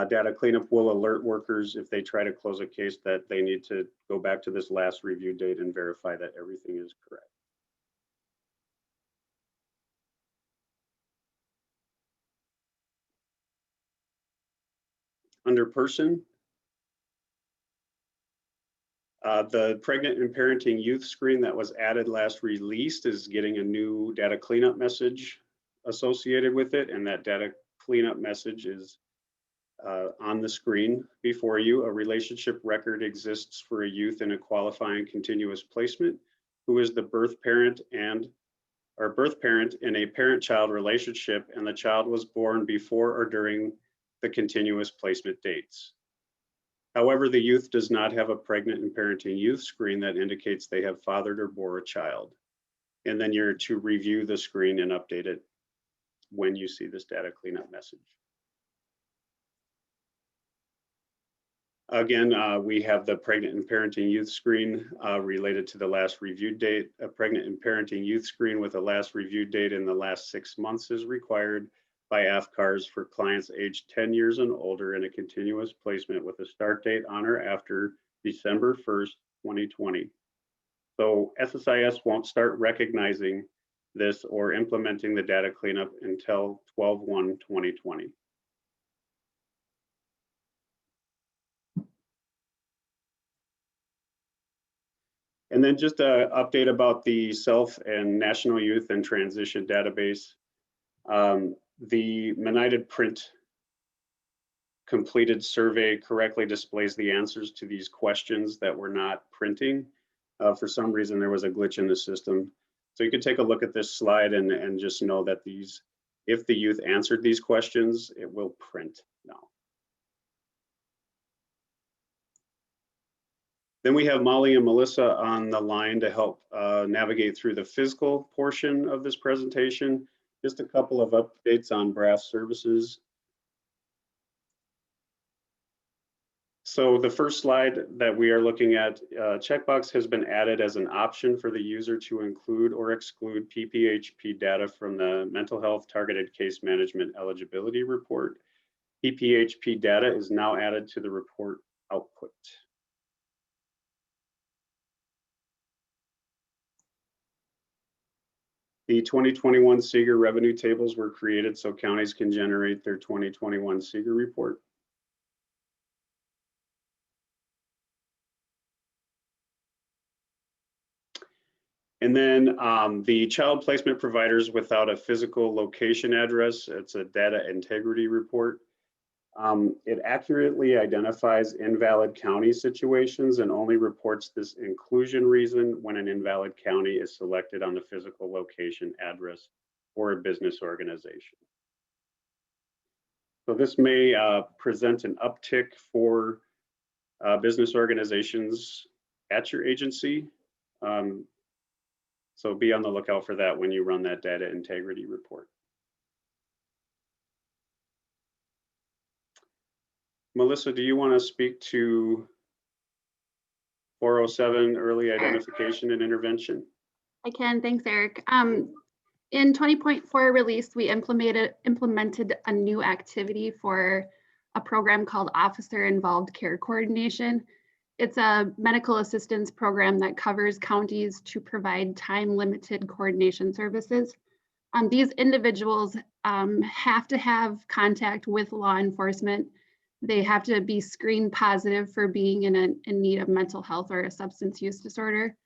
S1: Data cleanup will alert workers if they try to close a case that they need to go back to this last review date and verify that everything is correct. Under person, the pregnant and parenting youth screen that was added last released is getting a new data cleanup message associated with it, and that data cleanup message is on the screen before you. A relationship record exists for a youth in a qualifying continuous placement who is the birth parent in a parent-child relationship, and the child was born before or during the continuous placement dates. However, the youth does not have a pregnant and parenting youth screen that indicates they have fathered or bore a child. And then you're to review the screen and update it when you see this data cleanup message. Again, we have the pregnant and parenting youth screen related to the last review date. A pregnant and parenting youth screen with a last review date in the last 6 months is required by AFCARS for clients aged 10 years and older in a continuous placement with a start date on or after December 1st, 2020. So SSIS won't start recognizing this or implementing the data cleanup until 12/1/2020. And then just an update about the Self and National Youth and Transition Database. The United Print completed survey correctly displays the answers to these questions that were not printing. For some reason, there was a glitch in the system. So you can take a look at this slide and just know that these, if the youth answered these questions, it will print now. Then we have Molly and Melissa on the line to help navigate through the physical portion of this presentation. Just a couple of updates on BRAF services. So the first slide that we are looking at, checkbox has been added as an option for the user to include or exclude PPHP data from the Mental Health Targeted Case Management Eligibility Report. PPHP data is now added to the report output. The 2021 SIGR revenue tables were created so counties can generate their 2021 SIGR report. And then the child placement providers without a physical location address, it's a data integrity report. It accurately identifies invalid county situations and only reports this inclusion reason when an invalid county is selected on the physical location address for a business organization. So this may present an uptick for business organizations at your agency. So be on the lookout for that when you run that data integrity report. Melissa, do you want to speak to 407 early identification and intervention?
S5: I can, thanks, Eric. In 20.4 release, we implemented a new activity for a program called Officer Involved Care Coordination. It's a medical assistance program that covers counties to provide time-limited coordination services. These individuals have to have contact with law enforcement. They have to be screened positive for being in need of mental health or a substance use disorder.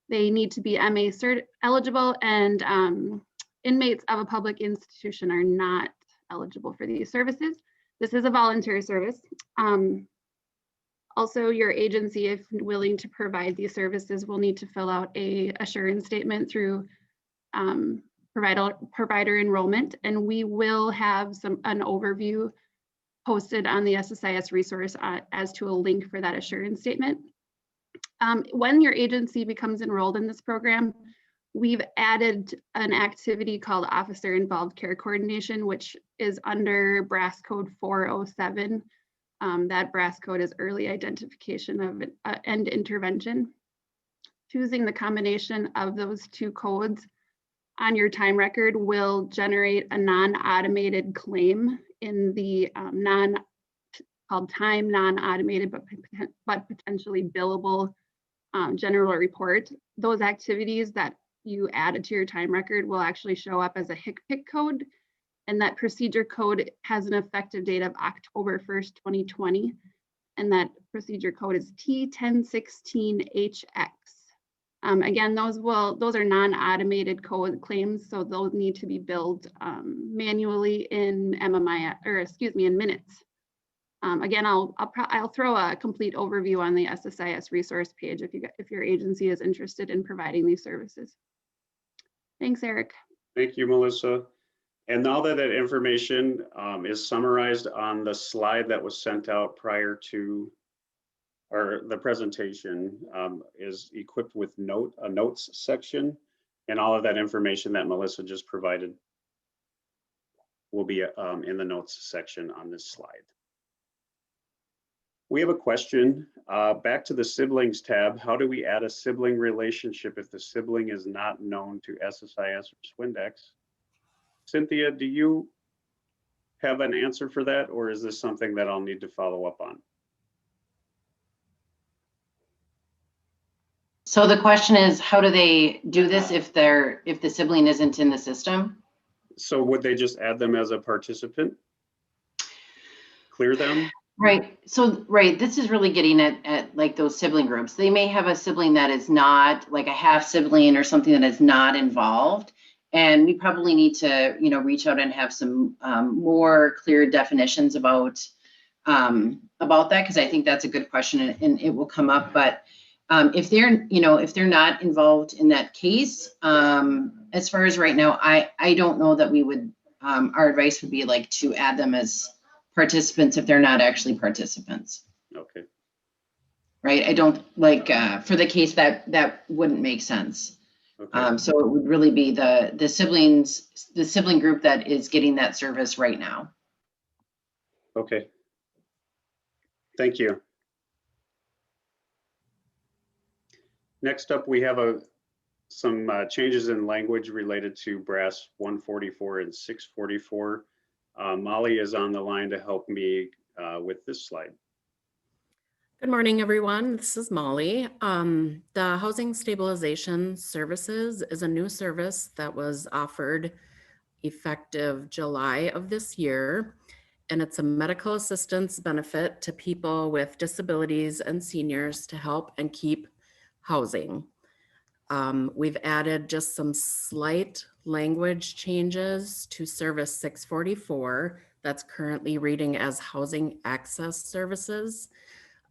S5: They need to be MA cert eligible, and inmates of a public institution are not eligible for these services. This is a voluntary service. Also, your agency, if willing to provide these services, will need to fill out a assurance statement through provider enrollment, and we will have an overview posted on the SSIS resource as to a link for that assurance statement. When your agency becomes enrolled in this program, we've added an activity called Officer Involved Care Coordination, which is under BRASS code 407. That BRASS code is early identification of and intervention. Choosing the combination of those two codes on your time record will generate a non-automated claim in the called time non-automated but potentially billable general report. Those activities that you added to your time record will actually show up as a HCPC code, and that procedure code has an effective date of October 1st, 2020, and that procedure code is T1016HX. Again, those are non-automated code claims, so those need to be billed manually in MMI, or excuse me, in minutes. Again, I'll throw a complete overview on the SSIS resource page if your agency is interested in providing these services. Thanks, Eric.
S1: Thank you, Melissa. And now that that information is summarized on the slide that was sent out prior to the presentation, is equipped with a notes section, and all of that information that Melissa just provided will be in the notes section on this slide. We have a question back to the siblings tab. How do we add a sibling relationship if the sibling is not known to SSIS or Swindex? Cynthia, do you have an answer for that, or is this something that I'll need to follow up on?
S4: So the question is, how do they do this if the sibling isn't in the system?
S1: So would they just add them as a participant? Clear them?
S4: Right. So, right. This is really getting at like those sibling groups. They may have a sibling that is not, like a half sibling or something, that is not involved. And we probably need to, reach out and have some more clear definitions about that, because I think that's a good question and it will come up. But if they're not involved in that case, as far as right now, I don't know that we would, our advice would be like to add them as participants if they're not actually participants.
S1: Okay.
S4: Right. I don't like for the case that wouldn't make sense.
S1: Okay.
S4: So it would really be the sibling group that is getting that service right now.
S1: Okay. Thank you. Next up, we have some changes in language related to BRASS 144 and 644. Molly is on the line to help me with this slide.
S2: Good morning, everyone. This is Molly. The Housing Stabilization Services is a new service that was offered effective July of this year, and it's a medical assistance benefit to people with disabilities and seniors to help and keep housing. We've added just some slight language changes to Service 644 that's currently reading as Housing Access Services.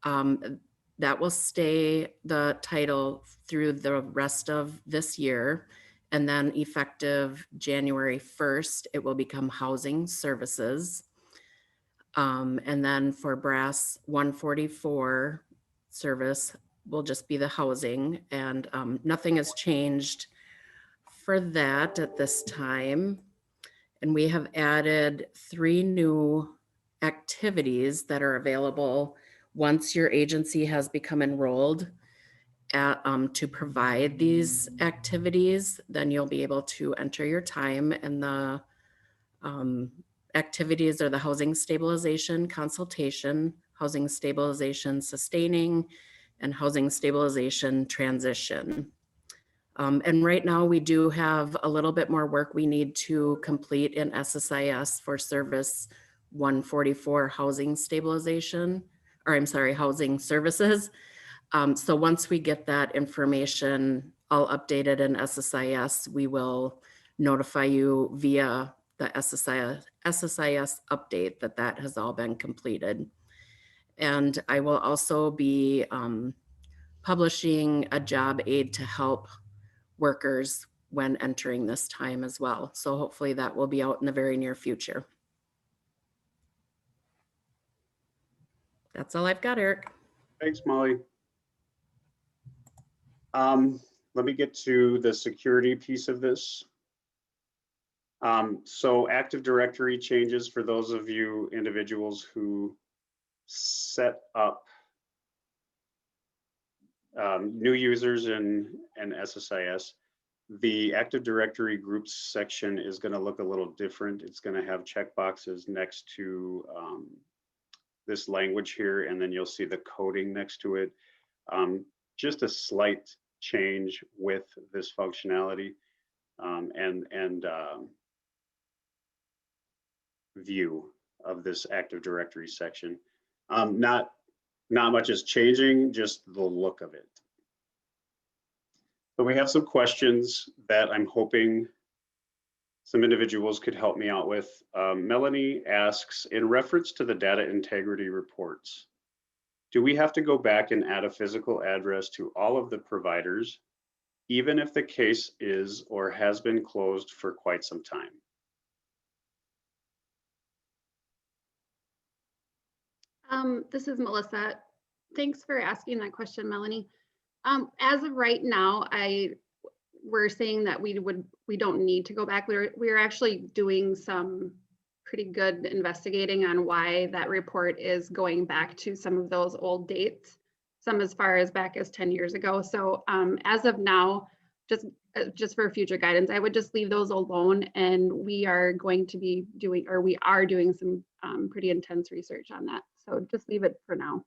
S2: That will stay the title through the rest of this year. And then effective January 1st, it will become Housing Services. And then for BRASS 144 service will just be the housing, and nothing has changed for that at this time. And we have added 3 new activities that are available once your agency has become enrolled to provide these activities. Then you'll be able to enter your time, and the activities are the housing stabilization consultation, housing stabilization sustaining, and housing stabilization transition. And right now we do have a little bit more work we need to complete in SSIS for service 144 housing stabilization, or I'm sorry, housing services. So once we get that information all updated in SSIS, we will notify you via the SSIS update that has all been completed. And I will also be publishing a job aid to help workers when entering this time as well. So hopefully that will be out in the very near future. That's all I've got, Eric.
S1: Thanks, Molly. Let me get to the security piece of this. So Active Directory changes for those of you individuals who set up new users in SSIS. The Active Directory groups section is going to look a little different. It's going to have checkboxes next to this language here, and then you'll see the coding next to it. Just a slight change with this functionality and view of this Active Directory section. Not much is changing, just the look of it. So we have some questions that I'm hoping some individuals could help me out with. Melanie asks, in reference to the data integrity reports, do we have to go back and add a physical address to all of the providers, even if the case is or has been closed for quite some time?
S5: This is Melissa. Thanks for asking that question, Melanie. As of right now, we're saying that we don't need to go back. We're actually doing some pretty good investigating on why that report is going back to some of those old dates, some as far as back as 10 years ago. So as of now, just for future guidance, I would just leave those alone, and we are going to be doing, or we are doing some pretty intense research on that. So just leave it for now.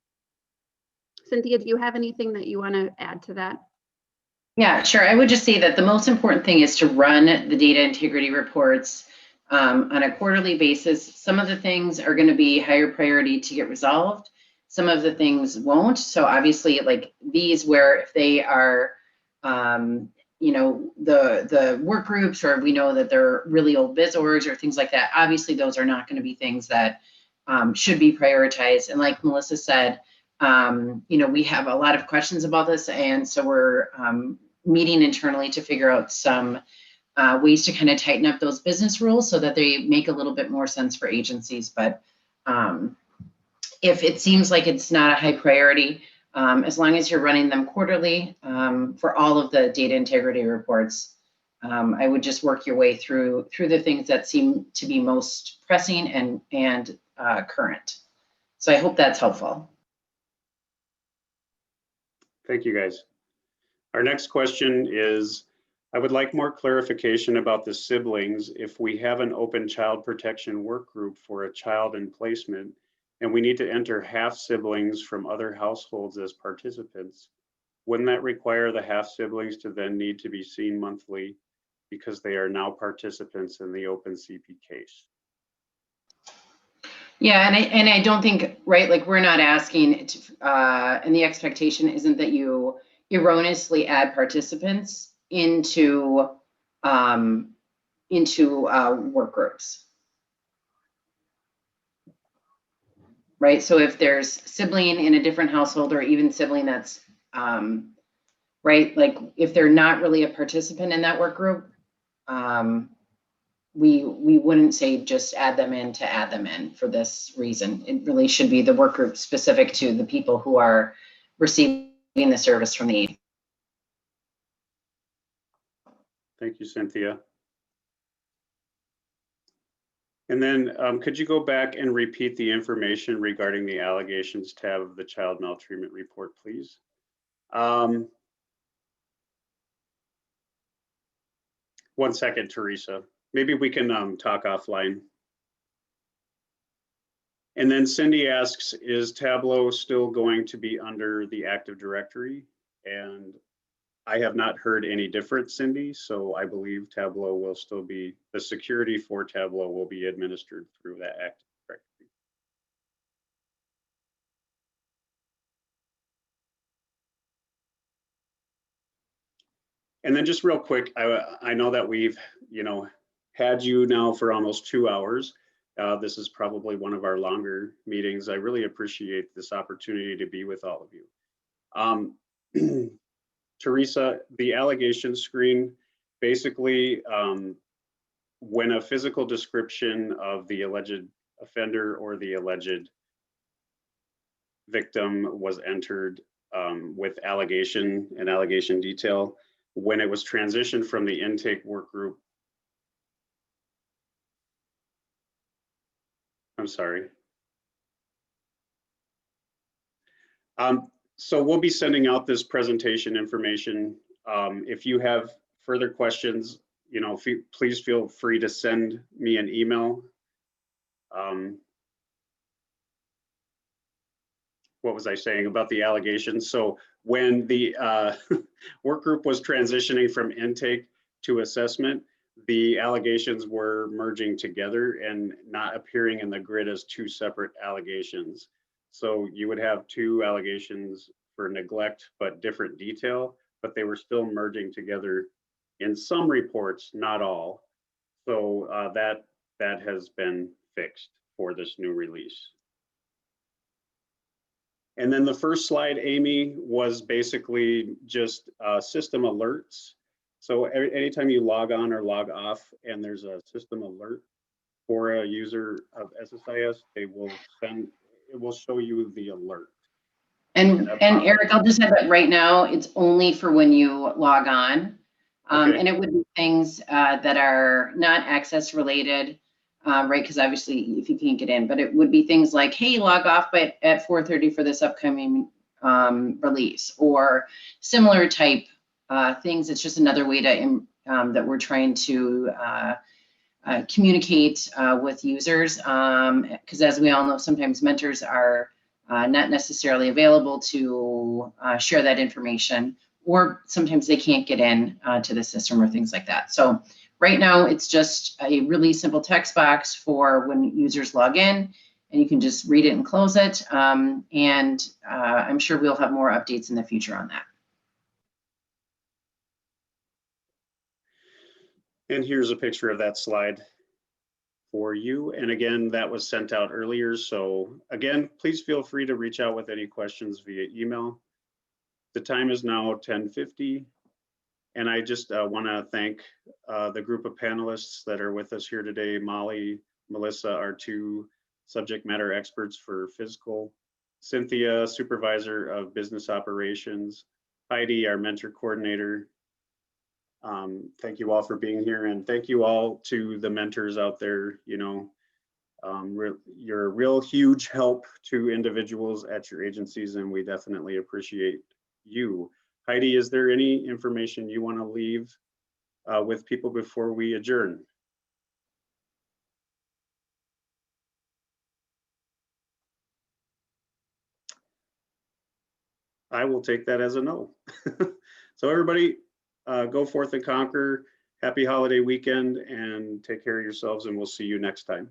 S5: Cynthia, do you have anything that you want to add to that?
S4: Yeah, sure. I would just say that the most important thing is to run the data integrity reports on a quarterly basis. Some of the things are going to be higher priority to get resolved. Some of the things won't. So obviously, like these, where if they are, you know, the work groups, or we know that they're really old biz orgs or things like that, obviously those are not going to be things that should be prioritized. And like Melissa said, you know, we have a lot of questions about this, and so we're meeting internally to figure out some ways to kind of tighten up those business rules so that they make a little bit more sense for agencies. But if it seems like it's not a high priority, as long as you're running them quarterly for all of the data integrity reports, I would just work your way through the things that seem to be most pressing and current. So I hope that's helpful.
S1: Thank you, guys. Our next question is, I would like more clarification about the siblings. If we have an open child protection work group for a child in placement, and we need to enter half siblings from other households as participants, wouldn't that require the half siblings to then need to be seen monthly because they are now participants in the open CP case?
S4: Yeah, and I don't think, right, like we're not asking, and the expectation isn't that you erroneously add participants into work groups. Right, so if there's sibling in a different household, or even sibling that's, right, like if they're not really a participant in that work group, we wouldn't say just add them in for this reason. It really should be the work group specific to the people who are receiving the service from the agency.
S1: Thank you, Cynthia. And then could you go back and repeat the information regarding the allegations tab of the child maltreatment report, please? One second, Teresa. Maybe we can talk offline. And then Cindy asks, is Tableau still going to be under the Active Directory? And I have not heard any different, Cindy, so I believe Tableau will still be, the security for Tableau will be administered through that Active Directory. And then just real quick, I know that we've, had you now for almost 2 hours. This is probably one of our longer meetings. I really appreciate this opportunity to be with all of you. Teresa, the allegation screen, basically, when a physical description of the alleged offender or the alleged victim was entered with allegation and allegation detail, when it was transitioned from the intake work group, I'm sorry. So we'll be sending out this presentation information. If you have further questions, please feel free to send me an email. What was I saying about the allegations? So when the work group was transitioning from intake to assessment, the allegations were merging together and not appearing in the grid as two separate allegations. So you would have two allegations for neglect, but different detail, but they were still merging together in some reports, not all. So that has been fixed for this new release. And then the first slide, Amy, was basically just system alerts. So anytime you log on or log off and there's a system alert for a user of SSIS, it will show you the alert.
S4: And Eric, I'll just have it right now. It's only for when you log on.
S1: Okay.
S4: And it would be things that are not access related, right? Because obviously if you can't get in, but it would be things like, hey, log off at 4:30 for this upcoming release, or similar type things. It's just another way to that we're trying to communicate with users. Because as we all know, sometimes mentors are not necessarily available to share that information, or sometimes they can't get in to the system or things like that. So right now it's just a really simple text box for when users log in, and you can just read it and close it. And I'm sure we'll have more updates in the future on that.
S1: And here's a picture of that slide for you. And again, that was sent out earlier. So again, please feel free to reach out with any questions via email. The time is now 10:50. And I just want to thank the group of panelists that are with us here today. Molly, Melissa, our two subject matter experts for physical, Cynthia, supervisor of business operations, Heidi, our mentor coordinator. Thank you all for being here, and thank you all to the mentors out there. You're a real huge help to individuals at your agencies, and we definitely appreciate you. Heidi, is there any information you want to leave with people before we adjourn? I will take that as a no. So everybody, go forth and conquer. Happy holiday weekend, and take care of yourselves, and we'll see you next time.